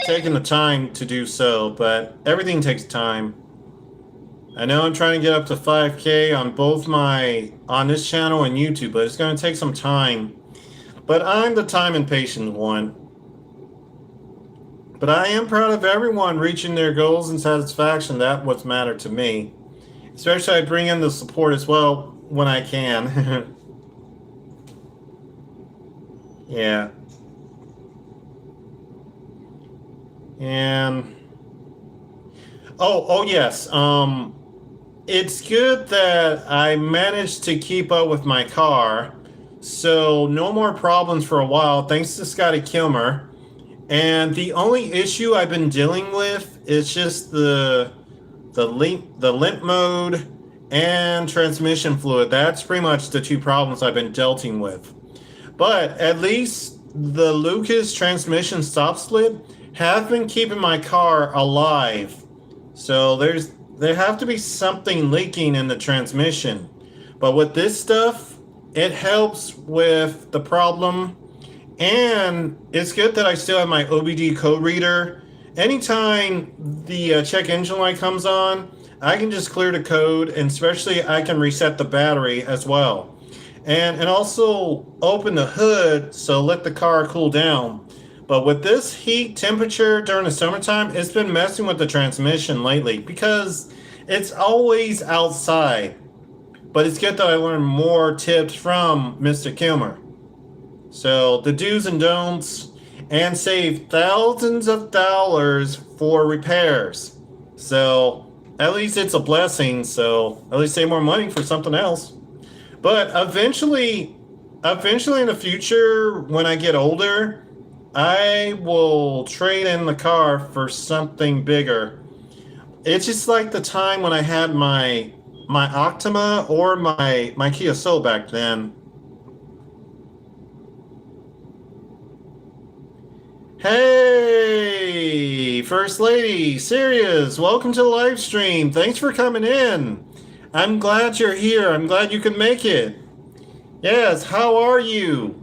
taking the time to do so, but everything takes time. I know I'm trying to get up to 5K on on this channel and YouTube, but it's going to take some time. But I'm the time impatient one. But I am proud of everyone reaching their goals and satisfaction. That's what's mattered to me. Especially I bring in the support as well when I can. Yeah. And oh yes. It's good that I managed to keep up with my car. So no more problems for a while, thanks to Scotty Kilmer. And the only issue I've been dealing with is just the limp mode and transmission fluid. That's pretty much the two problems I've been dealing with. But at least the Lucas transmission stop slip have been keeping my car alive. So there have to be something leaking in the transmission. But with this stuff, it helps with the problem. And it's good that I still have my OBD code reader. Anytime the check engine light comes on, I can just clear the code, and especially I can reset the battery as well. And also open the hood, so let the car cool down. But with this heat temperature during the summertime, it's been messing with the transmission lately because it's always outside. But it's good that I learned more tips from Mr. Kilmer. So the do's and don'ts, and save thousands of dollars for repairs. So at least it's a blessing. So at least save more money for something else. But eventually in the future, when I get older, I will trade in the car for something bigger. It's just like the time when I had my Optima or my Kia Soul back then. Hey, First Lady, Sirius, welcome to the live stream. Thanks for coming in. I'm glad you're here. I'm glad you could make it. Yes, how are you?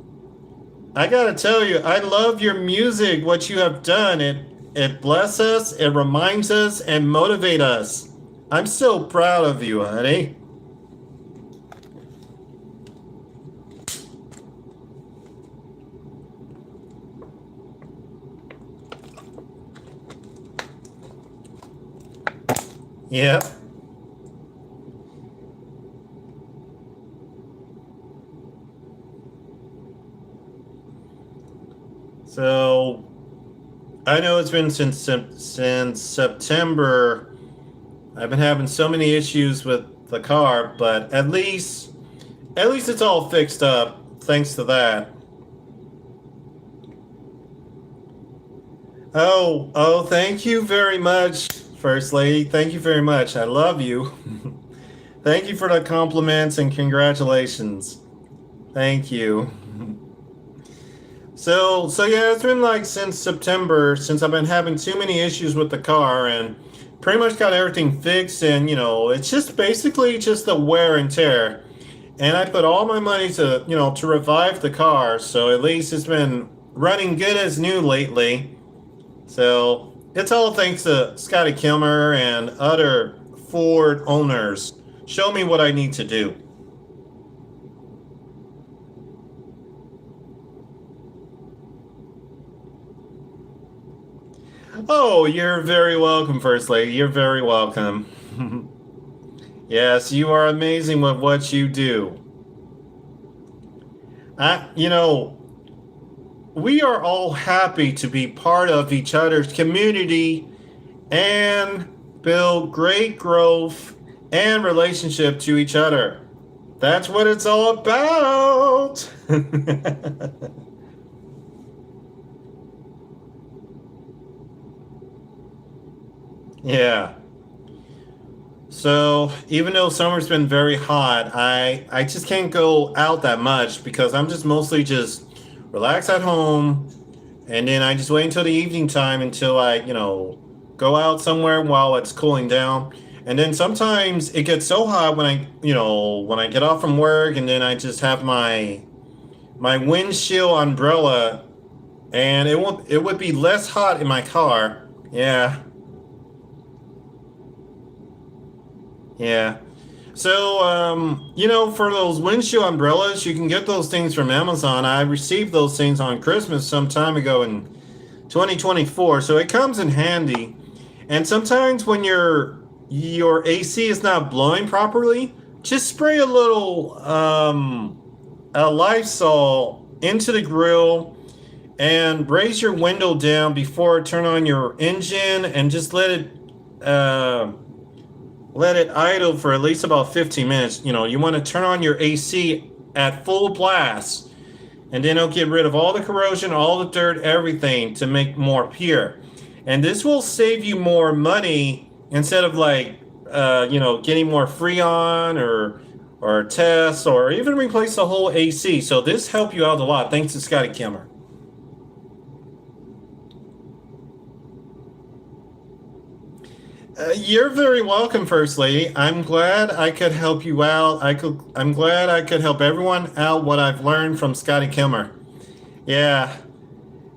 I gotta tell you, I love your music, what you have done. It blesses us, it reminds us, and motivates us. I'm so proud of you, honey. Yep. So I know it's been since September. I've been having so many issues with the car, but at least it's all fixed up thanks to that. Oh, thank you very much, First Lady. Thank you very much. I love you. Thank you for the compliments and congratulations. Thank you. So yeah, it's been like since September since I've been having too many issues with the car, and pretty much got everything fixed, and it's just basically just the wear and tear. And I put all my money to to revive the car, so at least it's been running good as new lately. So it's all thanks to Scotty Kilmer and other Ford owners. Show me what I need to do. Oh, you're very welcome, First Lady. You're very welcome. Yes, you are amazing with what you do. We are all happy to be part of each other's community and build great growth and relationship to each other. That's what it's all about. Yeah. So even though summer's been very hot, I just can't go out that much because I'm just mostly just relax at home, and then I just wait until the evening time until I, go out somewhere while it's cooling down. And then sometimes it gets so hot when I get off from work, and then I just have my windshield umbrella, and it would be less hot in my car. Yeah. Yeah. So, for those windshield umbrellas, you can get those things from Amazon. I received those things on Christmas some time ago in 2024, so it comes in handy. And sometimes when your AC is not blowing properly, just spray a little a Lysol into the grill and raise your window down before turn on your engine, and just let it idle for at least about 15 minutes. You want to turn on your AC at full blast, and then it'll get rid of all the corrosion, all the dirt, everything to make more pure. And this will save you more money instead of getting more Freon or tests or even replace the whole AC. So this helped you out a lot. Thanks to Scotty Kimmer. You're very welcome, First Lady. I'm glad I could help you out. I'm glad I could help everyone out what I've learned from Scotty Kimmer. Yeah,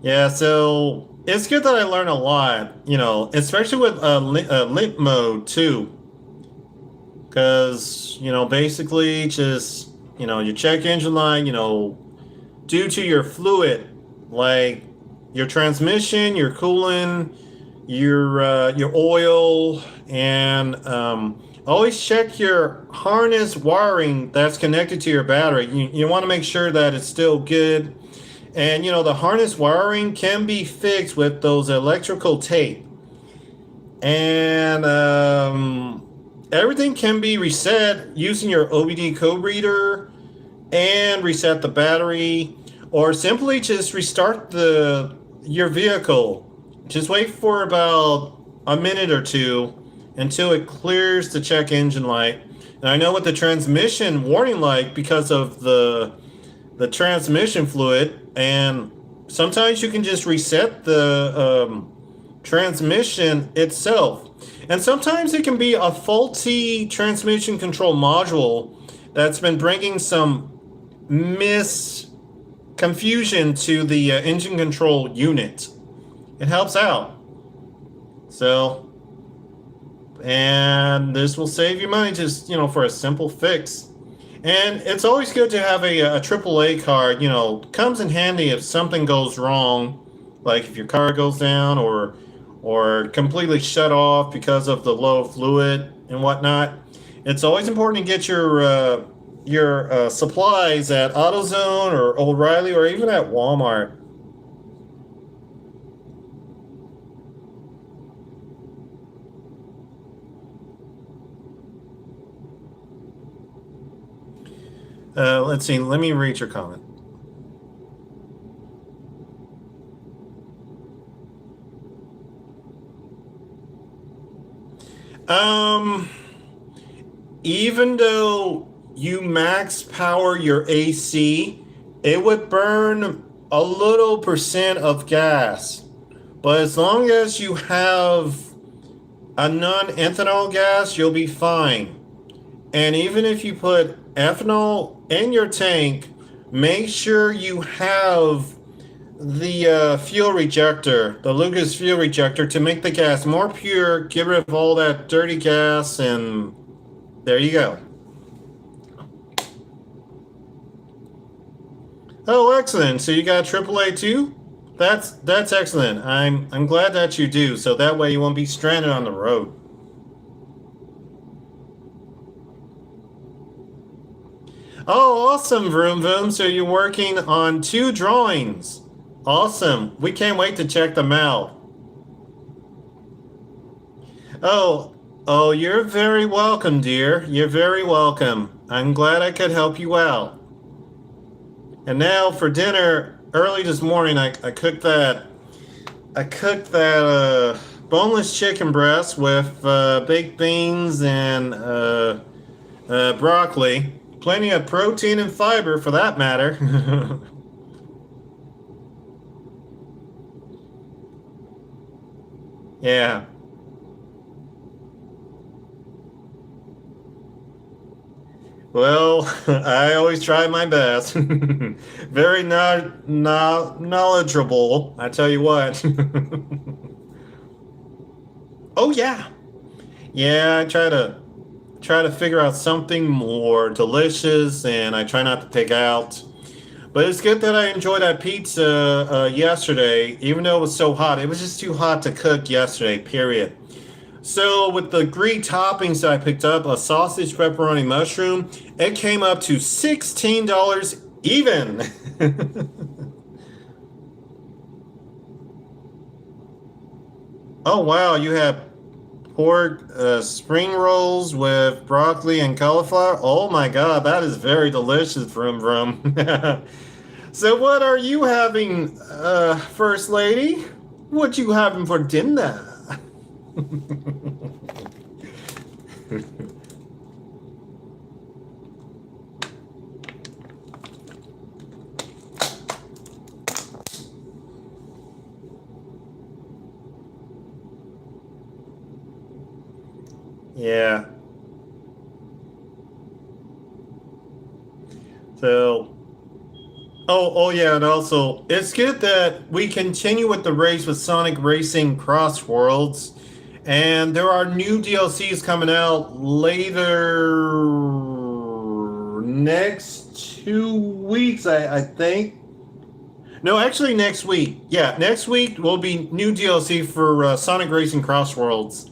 yeah. So it's good that I learned a lot. Especially with limp mode too, because basically just your check engine light. Due to your fluid, like your transmission, your coolant, your oil, and always check your harness wiring that's connected to your battery. You want to make sure that it's still good. And the harness wiring can be fixed with those electrical tape. And everything can be reset using your OBD code reader and reset the battery, or simply just restart your vehicle. Just wait for about a minute or two until it clears the check engine light. And I know with the transmission warning light, because of the transmission fluid, and sometimes you can just reset the transmission itself. And sometimes it can be a faulty transmission control module that's been bringing some confusion to the engine control unit. It helps out. So, and this will save you money just, for a simple fix. And it's always good to have a AAA card, comes in handy if something goes wrong, like if your car goes down or completely shut off because of the low fluid and whatnot. It's always important to get your supplies at AutoZone or O'Reilly or even at Walmart. Let's see. Let me read your comment. Even though you max power your AC, it would burn a little percent of gas. But as long as you have a non-ethanol gas, you'll be fine. And even if you put ethanol in your tank, make sure you have the fuel rejector, the Lucas fuel rejector, to make the gas more pure, get rid of all that dirty gas, and there you go. Oh, excellent. So you got AAA too? That's excellent. I'm glad that you do, so that way you won't be stranded on the road. Oh, awesome, Vroom Vroom. So you're working on 2 drawings. Awesome. We can't wait to check them out. Oh, you're very welcome, dear. You're very welcome. I'm glad I could help you out. And now for dinner, early this morning, I cooked that boneless chicken breast with baked beans and broccoli. Plenty of protein and fiber for that matter. Yeah. Well, I always try my best. Very knowledgeable, I tell you what. Oh yeah. Yeah, I try to figure out something more delicious, and I try not to take out. But it's good that I enjoyed that pizza yesterday, even though it was so hot. It was just too hot to cook yesterday, period. So with the Greek toppings that I picked up, a sausage, pepperoni, mushroom, it came up to $16 even. Oh wow, you have pork spring rolls with broccoli and cauliflower. Oh my god, that is very delicious, Vroom Vroom. So what are you having, First Lady? What you having for dinner? Yeah. So, oh yeah, and also it's good that we continue with the race with Sonic Racing Cross Worlds, and there are new DLCs coming out later next 2 weeks, I think. No, actually next week. Yeah, next week will be new DLC for Sonic Racing Cross Worlds.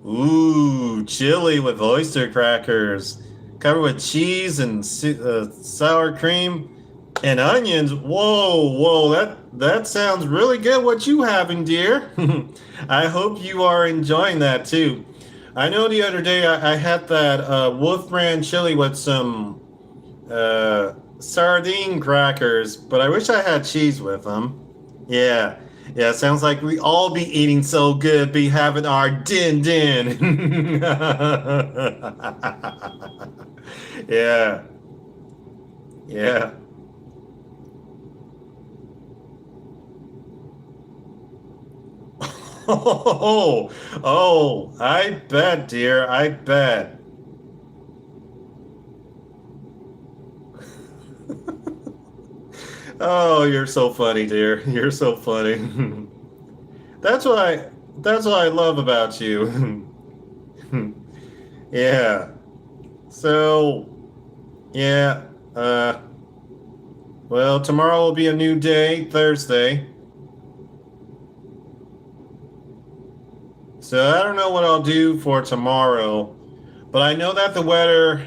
Ooh, chili with oyster crackers, covered with cheese and sour cream and onions. Whoa, that sounds really good. What you having, dear? I hope you are enjoying that too. I know the other day I had that Wolf Brand chili with some sardine crackers, but I wish I had cheese with them. Yeah. Yeah, sounds like we all be eating so good, be having our din din. Yeah. Yeah. Oh, oh, I bet, dear. I bet. Oh, you're so funny, dear. You're so funny. That's what I love about you. Yeah. So, yeah. Well, tomorrow will be a new day, Thursday. So I don't know what I'll do for tomorrow, but I know that the weather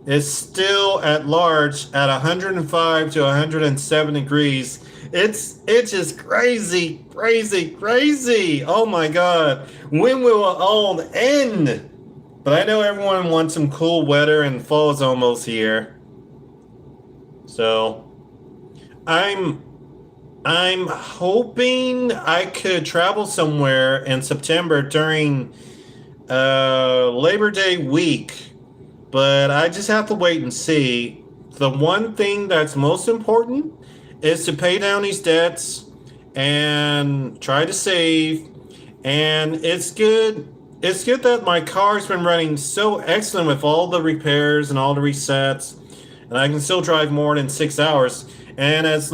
is still at large at 105 to 107 degrees. It's just crazy, crazy, crazy. Oh my God. When will it all end? But I know everyone wants some cool weather and fall is almost here. So I'm I'm hoping I could travel somewhere in September during Labor Day week, but I just have to wait and see. The one thing that's most important is to pay down these debts and try to save. And It's good that my car's been running so excellent with all the repairs and all the resets, and I can still drive more than 6 hours. And as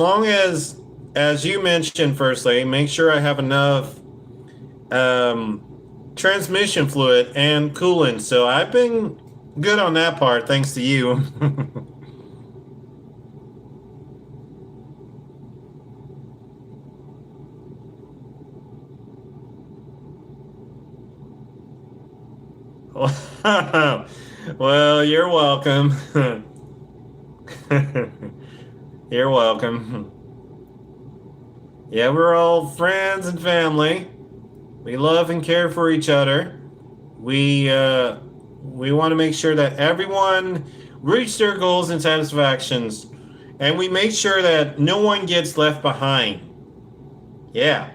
you mentioned, firstly, make sure I have enough um, transmission fluid and coolant. So I've been good on that part, thanks to you. Well, you're welcome. You're welcome. Yeah, we're all friends and family. We love and care for each other. We uh, we want to make sure that everyone reach their goals and satisfactions, and we make sure that no one gets left behind. Yeah.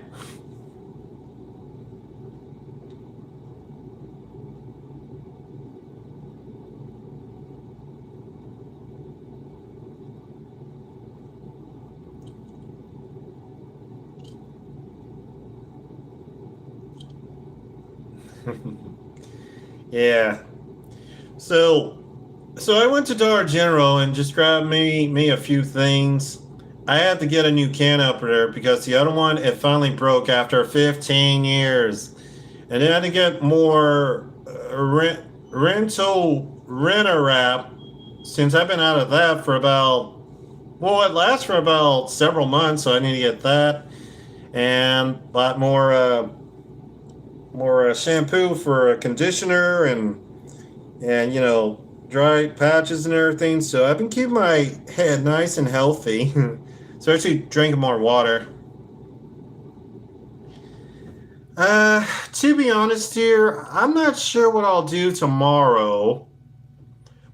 Yeah. So so I went to Dollar General and just grabbed me a few things. I had to get a new can opener because the other one it finally broke after 15 years, and then I had to get more rental renter wrap since I've been out of that for about well, it lasts for about several months, so I need to get that and bought more shampoo for a conditioner and dry patches and everything. So I've been keeping my head nice and healthy, especially drinking more water. To be honest here, I'm not sure what I'll do tomorrow,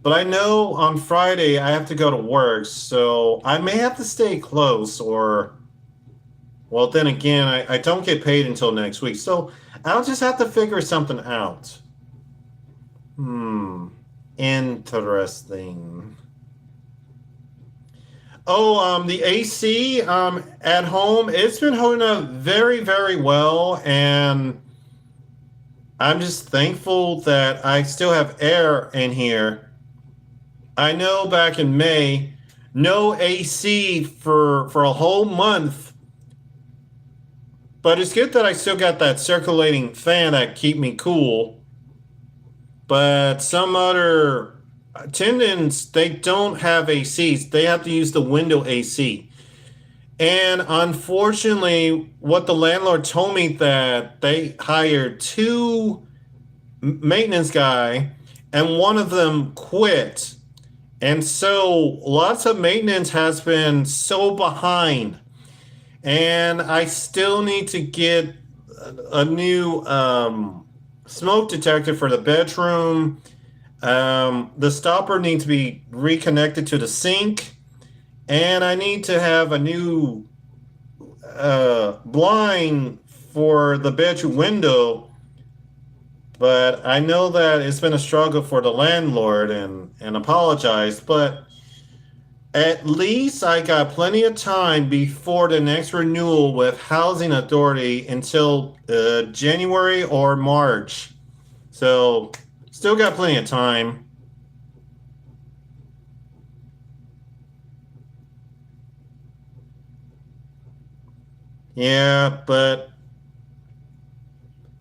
but I know on Friday I have to go to work, so I may have to stay close or well then again I don't get paid until next week. So I'll just have to figure something out. Hmm. Interesting. The AC at home, it's been holding up very, very well, and I'm just thankful that I still have air in here. I know back in May, no AC for a whole month, but it's good that I still got that circulating fan that keep me cool. But some other tenants, they don't have ACs. They have to use the window AC. And unfortunately, what the landlord told me that they hired two maintenance guy and one of them quit. And so lots of maintenance has been so behind. And I still need to get a new smoke detector for the bedroom. The stopper needs to be reconnected to the sink. And I need to have a new blind for the bedroom window. But I know that it's been a struggle for the landlord and apologize. But at least I got plenty of time before the next renewal with Housing Authority until January or March. So still got plenty of time. Yeah, but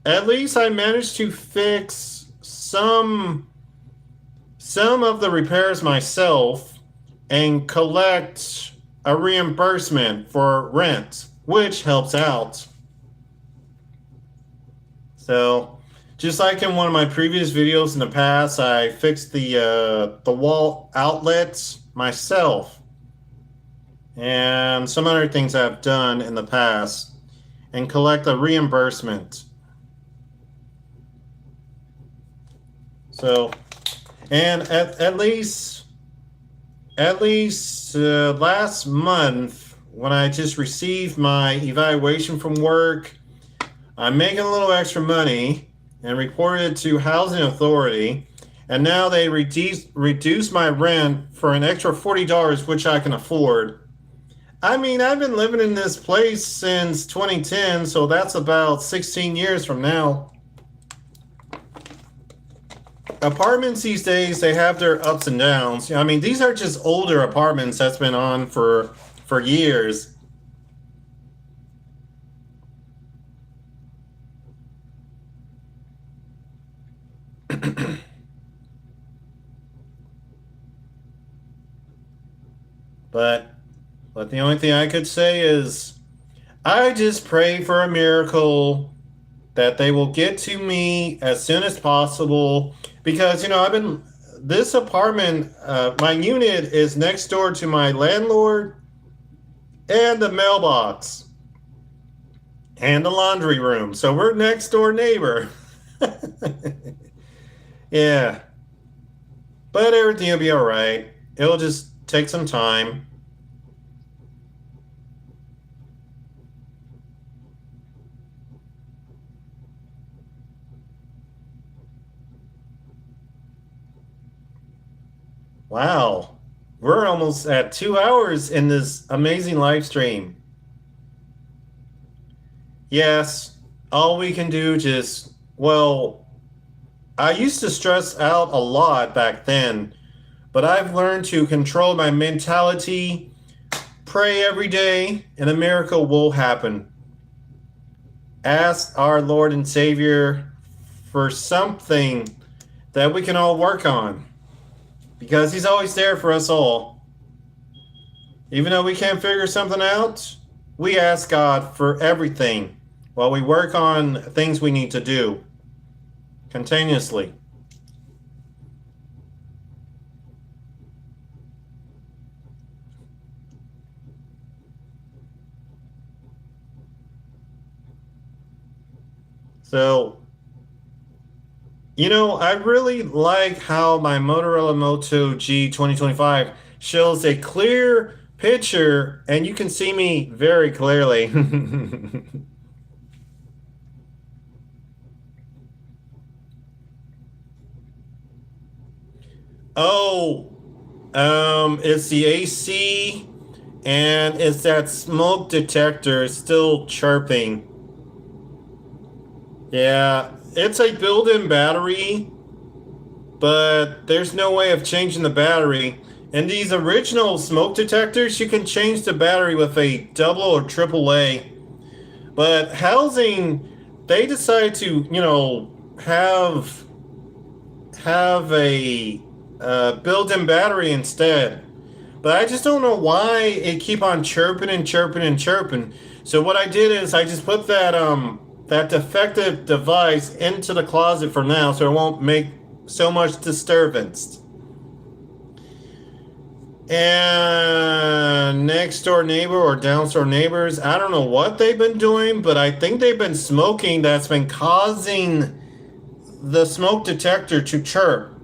at least I managed to fix some of the repairs myself and collect a reimbursement for rent, which helps out. So, just like in one of my previous videos in the past, I fixed the wall outlets myself and some other things I've done in the past and collect a reimbursement. So, and at least last month when I just received my evaluation from work, I'm making a little extra money and reported it to Housing Authority, and now they reduce my rent for an extra $40, which I can afford. I mean, I've been living in this place since 2010, so that's about 16 years from now. Apartments these days, they have their ups and downs. I mean, these are just older apartments that's been on for years. But the only thing I could say is I just pray for a miracle that they will get to me as soon as possible because I've been this apartment, my unit is next door to my landlord and the mailbox and the laundry room, so we're next door neighbor. Yeah, but everything will be all right. It'll just take some time. Wow, we're almost at 2 hours in this amazing live stream. Yes, all we can do just, well, I used to stress out a lot back then, but I've learned to control my mentality, pray every day, and a miracle will happen. Ask our Lord and Savior for something that we can all work on because He's always there for us all. Even though we can't figure something out, we ask God for everything while we work on things we need to do continuously. So, I really like how my Motorola Moto G 2025 shows a clear picture and you can see me very clearly. Oh, it's the AC and it's that smoke detector still chirping. Yeah, it's a built-in battery, but there's no way of changing the battery. And these original smoke detectors, you can change the battery with a double or triple A. But housing, they decide to, have a built-in battery instead. But I just don't know why it keep on chirping and chirping and chirping. So what I did is I just put that defective device into the closet for now, so it won't make so much disturbance. And next door neighbor or downstairs neighbors, I don't know what they've been doing, but I think they've been smoking that's been causing the smoke detector to chirp.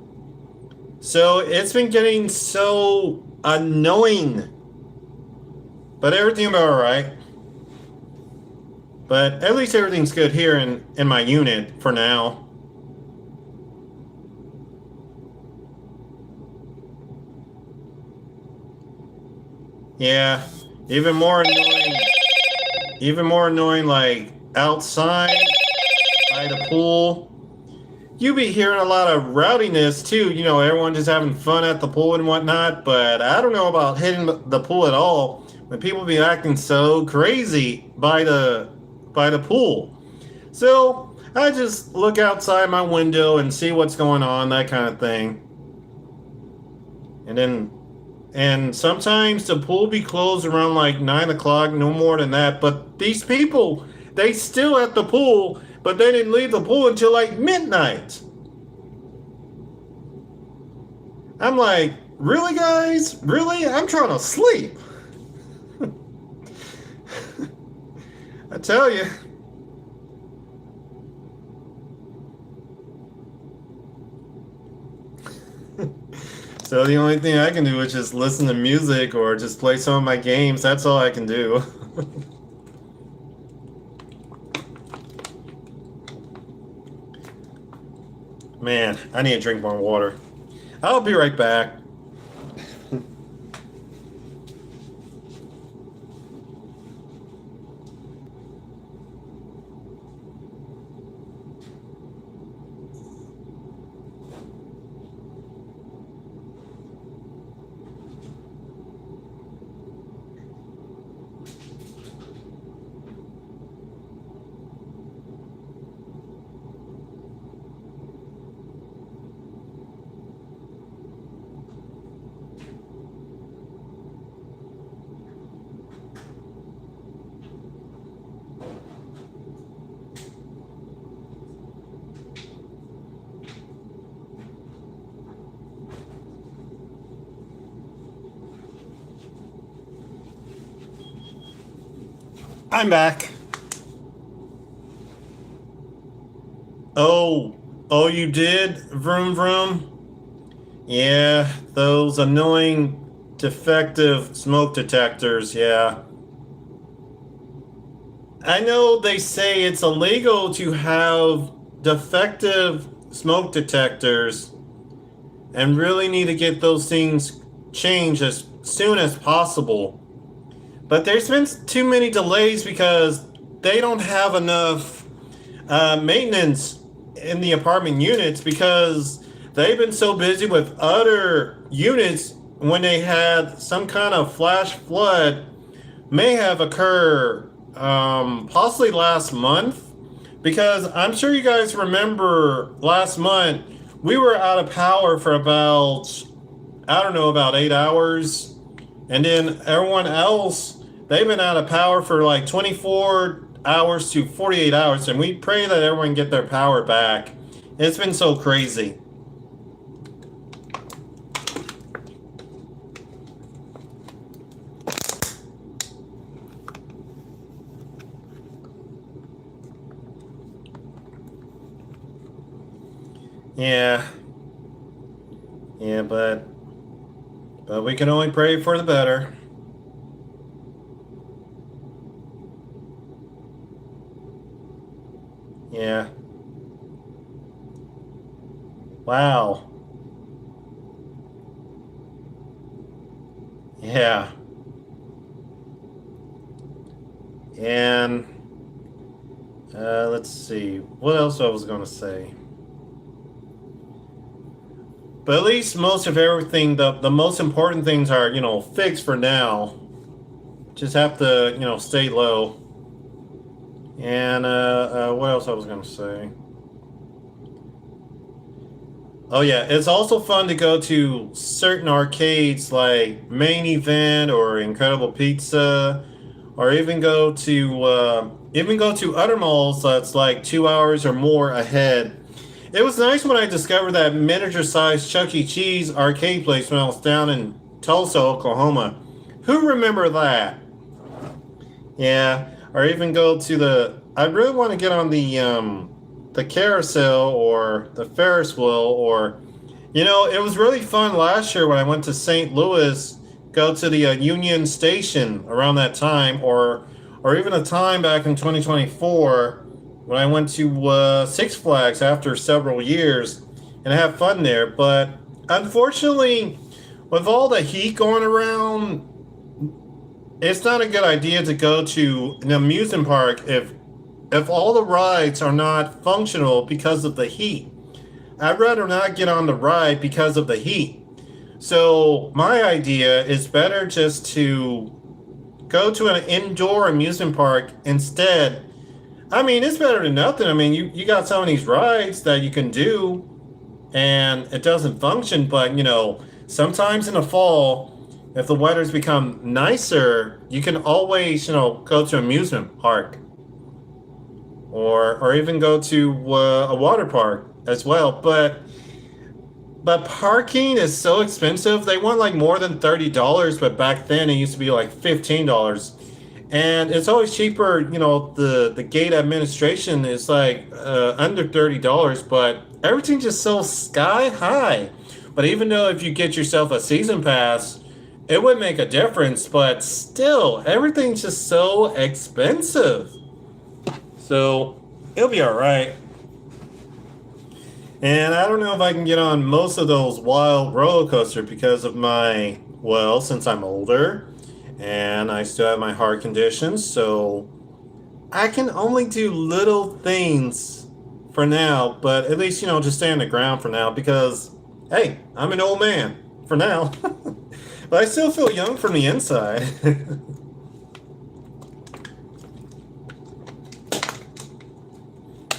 So it's been getting so annoying. But everything will be alright. But at least everything's good here in my unit for now. Yeah, even more annoying. Even more annoying, like outside by the pool. You be hearing a lot of rowdiness too. Everyone just having fun at the pool and whatnot. But I don't know about hitting the pool at all when people be acting so crazy by the pool. So I just look outside my window and see what's going on, that kind of thing. And sometimes the pool be closed around like 9 o'clock, no more than that. But these people, they still at the pool, but they didn't leave the pool until like midnight. I'm like, really, guys? Really? I'm trying to sleep. I tell you. So the only thing I can do is just listen to music or just play some of my games. That's all I can do. Man, I need to drink more water. I'll be right back. I'm back. Oh, oh, you did? Vroom, vroom. Yeah, those annoying defective smoke detectors, yeah. I know they say it's illegal to have defective smoke detectors and really need to get those things changed as soon as possible. But there's been too many delays because they don't have enough maintenance in the apartment units because they've been so busy with other units when they had some kind of flash flood may have occurred possibly last month because I'm sure you guys remember last month we were out of power for about I don't know about 8 hours, and then everyone else they've been out of power for like 24 hours to 48 hours, and we pray that everyone get their power back. It's been so crazy. Yeah. Yeah, but we can only pray for the better. Yeah. Wow. Yeah. And let's see. What else I was going to say? But at least most of everything, the most important things are, fixed for now. Just have to, stay low. And what else I was going to say? Oh yeah, it's also fun to go to certain arcades like Main Event or Incredible Pizza, or even go to other malls that's like 2 hours or more ahead. It was nice when I discovered that miniature-sized Chuck E. Cheese arcade place when I was down in Tulsa, Oklahoma. Who remember that? Yeah, or even go to the. I really want to get on the carousel or the Ferris wheel, or it was really fun last year when I went to St. Louis. Go to the Union Station around that time, or even a time back in 2024 when I went to Six Flags after several years, and I had fun there. But unfortunately, with all the heat going around, it's not a good idea to go to an amusement park if all the rides are not functional because of the heat. I'd rather not get on the ride because of the heat. So my idea is better just to go to an indoor amusement park instead. I mean, it's better than nothing. I mean, you got some of these rides that you can do and it doesn't function, but sometimes in the fall, if the weather's become nicer, you can always, go to an amusement park or even go to a water park as well. But parking is so expensive. They want like more than $30, but back then it used to be like $15. And it's always cheaper, the gate administration is like under $30, but everything's just so sky high. But even though if you get yourself a season pass, it would make a difference, but still, everything's just so expensive. So it'll be all right. And I don't know if I can get on most of those wild roller coasters because of since I'm older and I still have my heart conditions, so I can only do little things for now, but at least, just stay on the ground for now because, hey, I'm an old man for now. But I still feel young from the inside.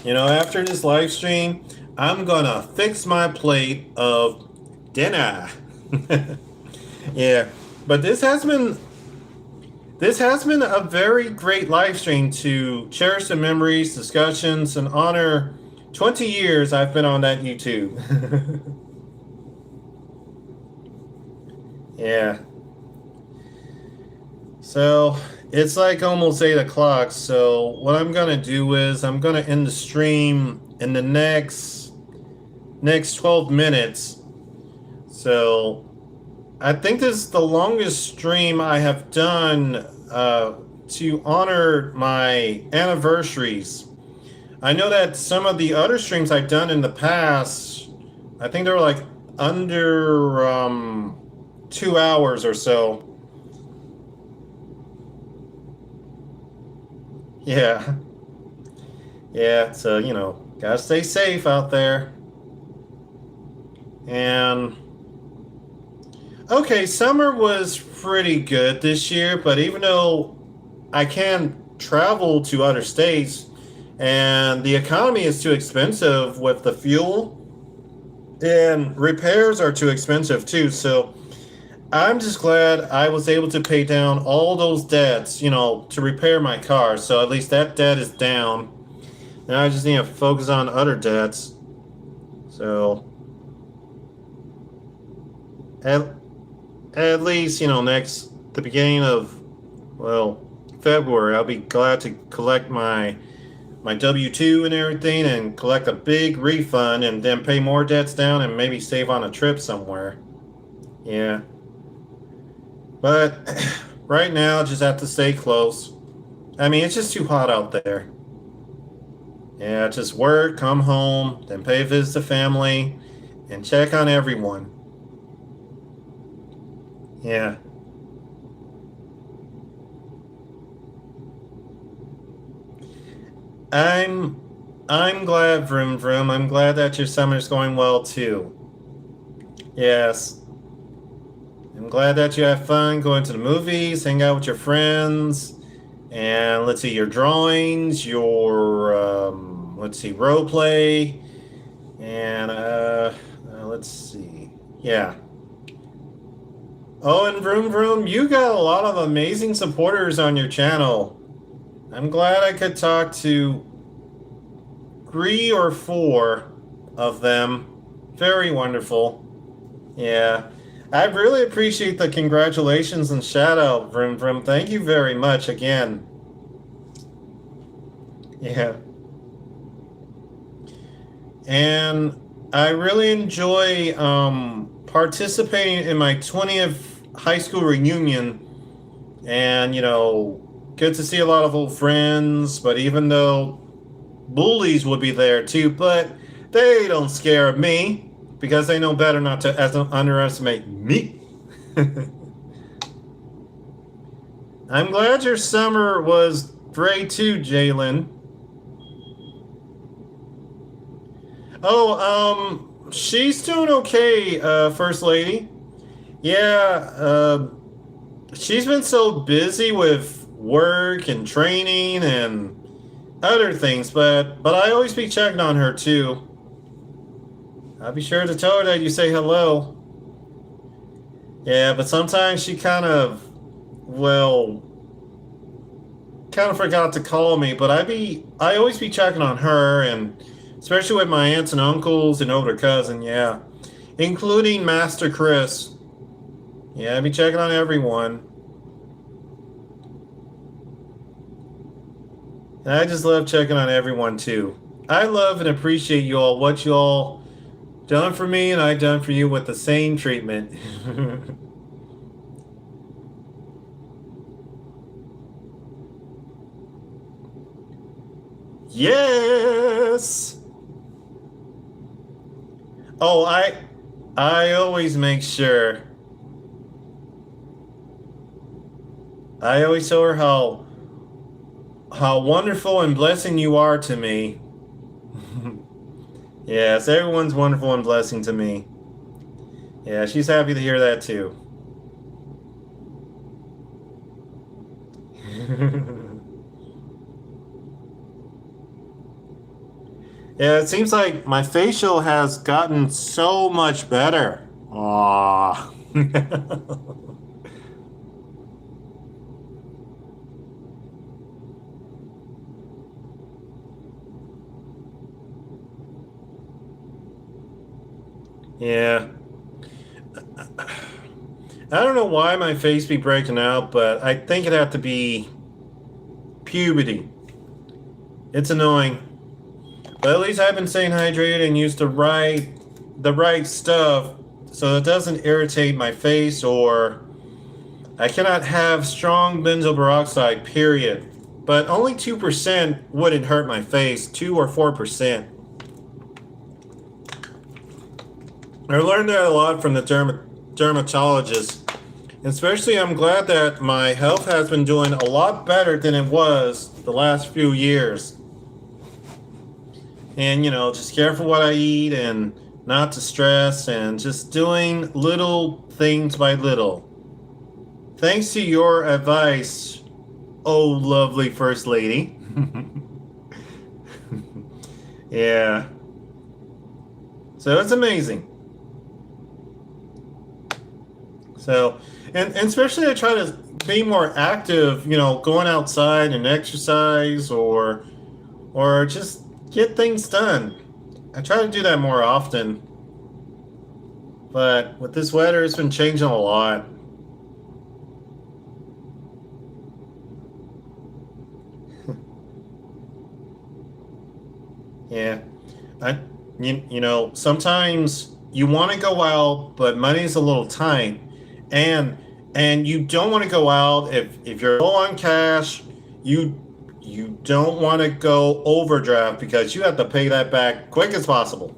After this live stream, I'm gonna fix my plate of dinner. Yeah, but this has been a very great live stream to cherish the memories, discussions, and honor 20 years I've been on that YouTube. Yeah. So it's like almost 8 o'clock. So what I'm gonna do is I'm gonna end the stream in the next 12 minutes. So I think this is the longest stream I have done to honor my anniversaries. I know that some of the other streams I've done in the past, I think they were like under 2 hours or so. Yeah. Yeah, so, gotta stay safe out there. And okay, summer was pretty good this year, but even though I can't travel to other states and the economy is too expensive with the fuel and repairs are too expensive too, so I'm just glad I was able to pay down all those debts, to repair my car. So at least that debt is down. Now I just need to focus on other debts. So at, at least, the beginning of, February, I'll be glad to collect my W-2 and everything and collect a big refund and then pay more debts down and maybe save on a trip somewhere. Yeah. But right now, just have to stay close. I mean, it's just too hot out there. Yeah, just work, come home, then pay a visit to family, and check on everyone. Yeah. I'm I'm glad, Vroom Vroom. I'm glad that your summer's going well too. Yes. I'm glad that you have fun going to the movies, hang out with your friends, and let's see, your drawings, your let's see, role play, and let's see. Yeah. Oh, and Vroom Vroom, you got a lot of amazing supporters on your channel. I'm glad I could talk to 3 or 4 of them. Very wonderful. Yeah. I really appreciate the congratulations and shout out, Vroom Vroom. Thank you very much again. Yeah. And I really enjoy participating in my 20th high school reunion. And, good to see a lot of old friends. But even though bullies would be there too, but they don't scare me because they know better not to underestimate me. I'm glad your summer was great too, Jalen. Oh, she's doing okay, First Lady. Yeah, she's been so busy with work and training and other things, but I always be checking on her too. I'll be sure to tell her that you say hello. Yeah, but sometimes she kind of forgot to call me, but I always be checking on her, and especially with my aunts and uncles and older cousin, yeah, including Master Chris. Yeah, I be checking on everyone. And I just love checking on everyone too. I love and appreciate you all, what you all done for me, and I done for you with the same treatment. Yes. Oh, I always make sure. I always tell her how wonderful and blessing you are to me. Yes, everyone's wonderful and blessing to me. Yeah, she's happy to hear that too. Yeah, it seems like my facial has gotten so much better. Aww. Yeah. I don't know why my face be breaking out, but I think it had to be puberty. It's annoying. But at least I've been staying hydrated and use the right stuff so it doesn't irritate my face, or I cannot have strong benzoyl peroxide, period. But only 2% wouldn't hurt my face, 2 or 4%. I learned that a lot from the dermatologist. Especially, I'm glad that my health has been doing a lot better than it was the last few years. And, just careful what I eat and not to stress and just doing little things by little. Thanks to your advice, oh lovely First Lady. Yeah. So it's amazing. So, and especially I try to be more active, going outside and exercise, or just get things done. I try to do that more often. But with this weather, it's been changing a lot. Yeah. I, sometimes you want to go out, but money's a little tight. And you don't want to go out if you're low on cash, you don't want to go overdraft because you have to pay that back quick as possible.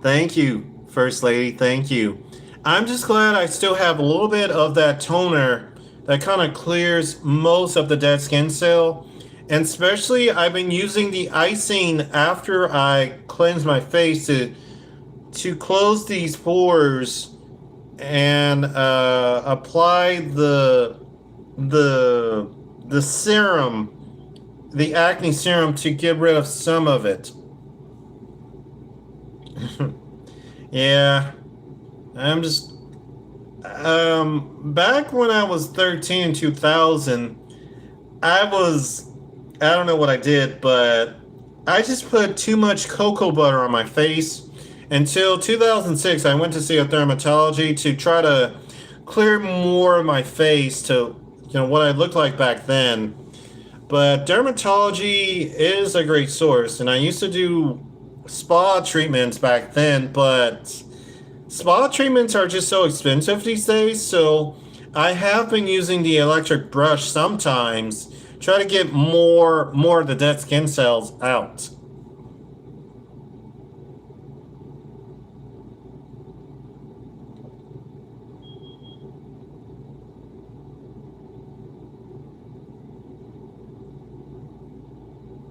Thank you, First Lady. Thank you. I'm just glad I still have a little bit of that toner that kind of clears most of the dead skin cell. And especially, I've been using the icing after I cleanse my face to close these pores and apply the the serum, the acne serum, to get rid of some of it. Yeah, I'm just back when I was 13 in 2000, I don't know what I did, but I just put too much cocoa butter on my face until 2006. I went to see a dermatology to try to clear more of my face to, what I looked like back then. But dermatology is a great source, and I used to do spa treatments back then, but spa treatments are just so expensive these days, so I have been using the electric brush sometimes, try to get more of the dead skin cells out.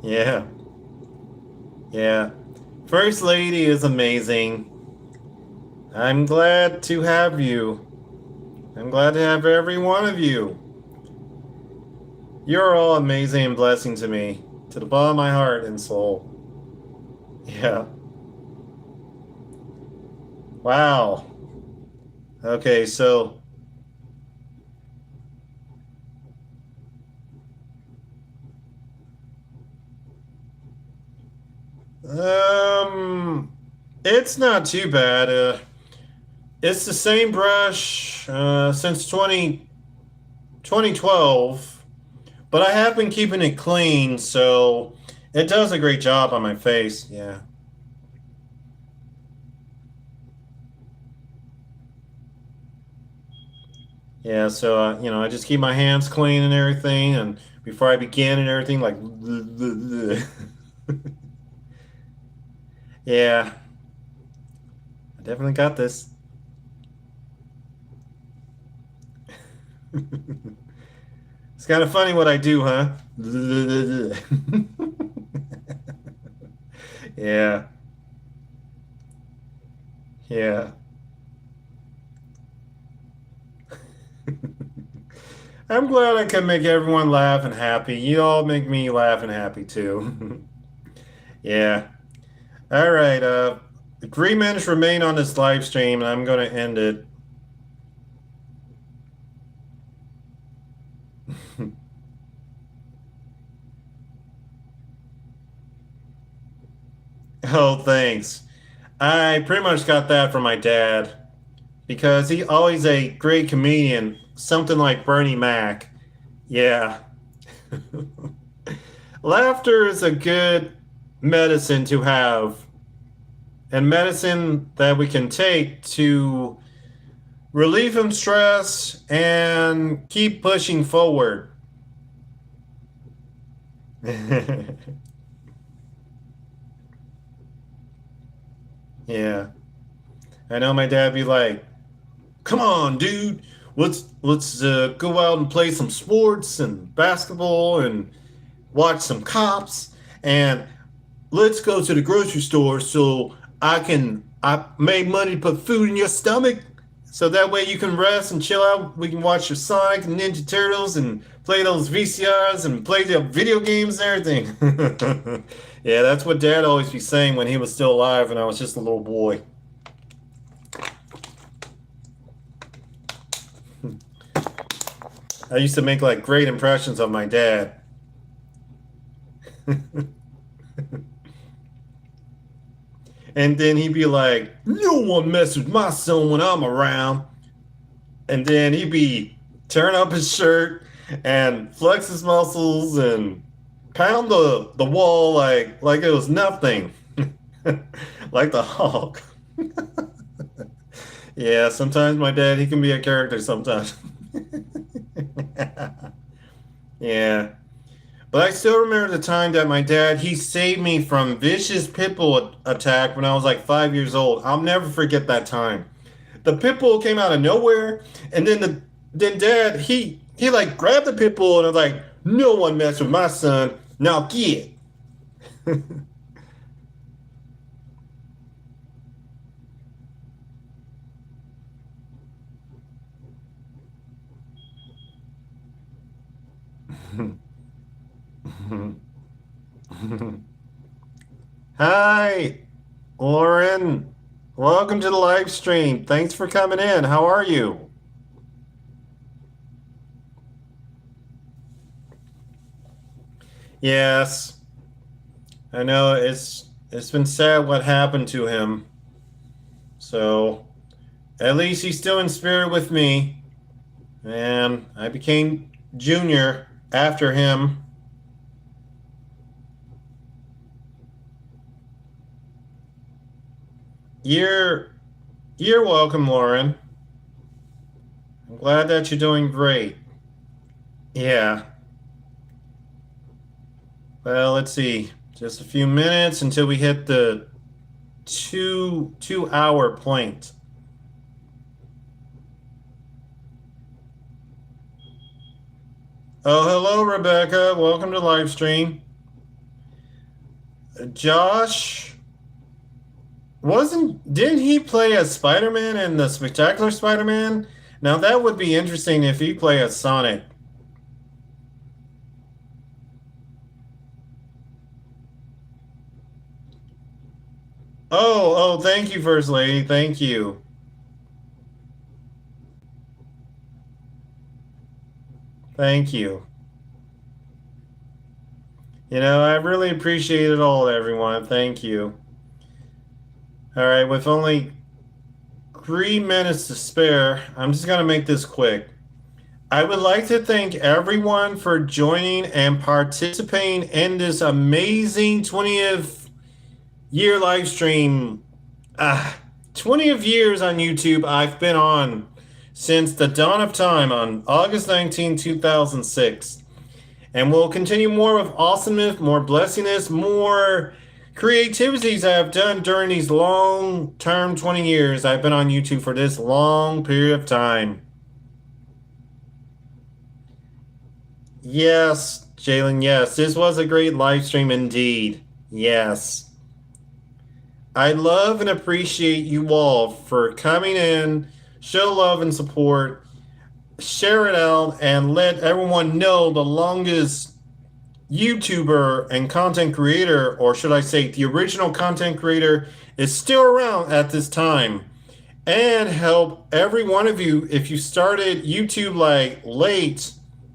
Yeah, yeah. First Lady is amazing. I'm glad to have you. I'm glad to have every one of you. You're all amazing and blessing to me, to the bottom of my heart and soul. Yeah. Wow. Okay, so um it's not too bad. It's the same brush since 2012, but I have been keeping it clean, so it does a great job on my face. Yeah. Yeah, so I just keep my hands clean and everything, and before I begin and everything, like, yeah, I definitely got this. It's kind of funny what I do, huh? Yeah, yeah. I'm glad I can make everyone laugh and happy. You all make me laugh and happy too. Yeah. All right. 3 minutes remain on this live stream, and I'm going to end it. Oh, thanks. I pretty much got that from my dad because he always a great comedian, something like Bernie Mac. Yeah. Laughter is a good medicine to have, and medicine that we can take to relieve from stress and keep pushing forward. Yeah. I know my dad be like, "Come on, dude. Let's go out and play some sports and basketball and watch some cops and let's go to the grocery store so I made money to put food in your stomach so that way you can rest and chill out. We can watch your Sonic and Ninja Turtles and play those VCRs and play the video games and everything." Yeah, that's what Dad always be saying when he was still alive and I was just a little boy. I used to make like great impressions of my dad. And then he'd be like, "No one mess with my son when I'm around." And then he'd be turn up his shirt and flex his muscles and pound the wall like it was nothing. Like the Hulk. Yeah, sometimes my dad, he can be a character sometimes. Yeah. But I still remember the time that my dad, he saved me from vicious pit bull attack when I was like 5 years old. I'll never forget that time. The pit bull came out of nowhere, and then dad, he like grabbed the pit bull and was like, no one mess with my son. Now get. Hi, Lauren. Welcome to the live stream. Thanks for coming in. How are you? Yes, I know it's been sad what happened to him. So at least he's still in spirit with me. And I became junior after him. You're you're welcome, Lauren. I'm glad that you're doing great. Yeah. Well, let's see. Just a few minutes until we hit the two hour point. Oh, hello, Rebecca. Welcome to live stream. Josh, didn't he play as Spider-Man in the Spectacular Spider-Man? Now that would be interesting if he play as Sonic. Oh, thank you, First Lady. Thank you. Thank you. I really appreciate it all, everyone. Thank you. All right, with only 3 minutes to spare, I'm just going to make this quick. I would like to thank everyone for joining and participating in this amazing 20th year live stream. 20th years on YouTube I've been on since the dawn of time on August 2006. And we'll continue more with awesomeness, more blessingness, more creativities I've done during these long-term 20 years I've been on YouTube for this long period of time. Yes, Jalen, yes. This was a great live stream indeed. Yes. I love and appreciate you all for coming in, show love and support, share it out, and let everyone know the longest YouTuber and content creator, or should I say the original content creator, is still around at this time. And help every one of you. If you started YouTube like late,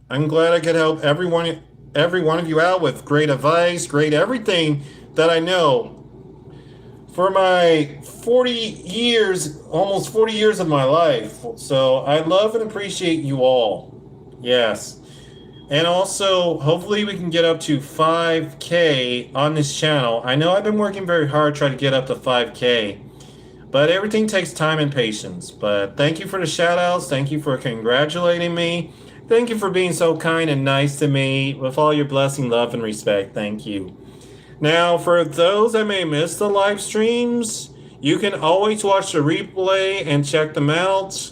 I'm glad I could help every one of you out with great advice, great everything that I know. For my 40 years, almost 40 years of my life. So I love and appreciate you all. Yes. And also, hopefully we can get up to 5K on this channel. I know I've been working very hard trying to get up to 5K. But everything takes time and patience. But thank you for the shout outs. Thank you for congratulating me. Thank you for being so kind and nice to me. With all your blessing, love, and respect. Thank you. Now, for those that may miss the live streams, you can always watch the replay and check them out,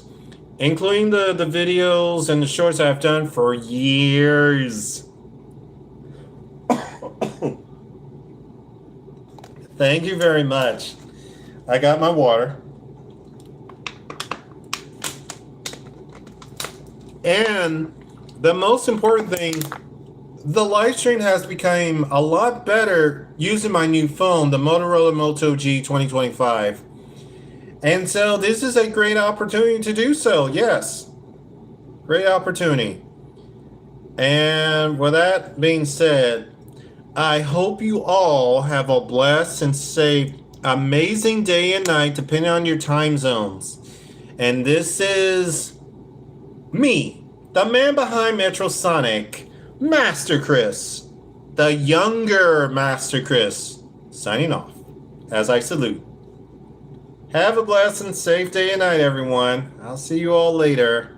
including the videos and the shorts I've done for years. Thank you very much. I got my water. And the most important thing, the live stream has become a lot better using my new phone, the Motorola Moto G 2025. And so this is a great opportunity to do so. Yes. Great opportunity. And with that being said, I hope you all have a blessed and safe, amazing day and night, depending on your time zones. And this is me, the man behind Metrosonic, Master Chris, the younger Master Chris, signing off as I salute. Have a blessed and safe day and night, everyone. I'll see you all later.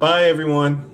Bye, everyone.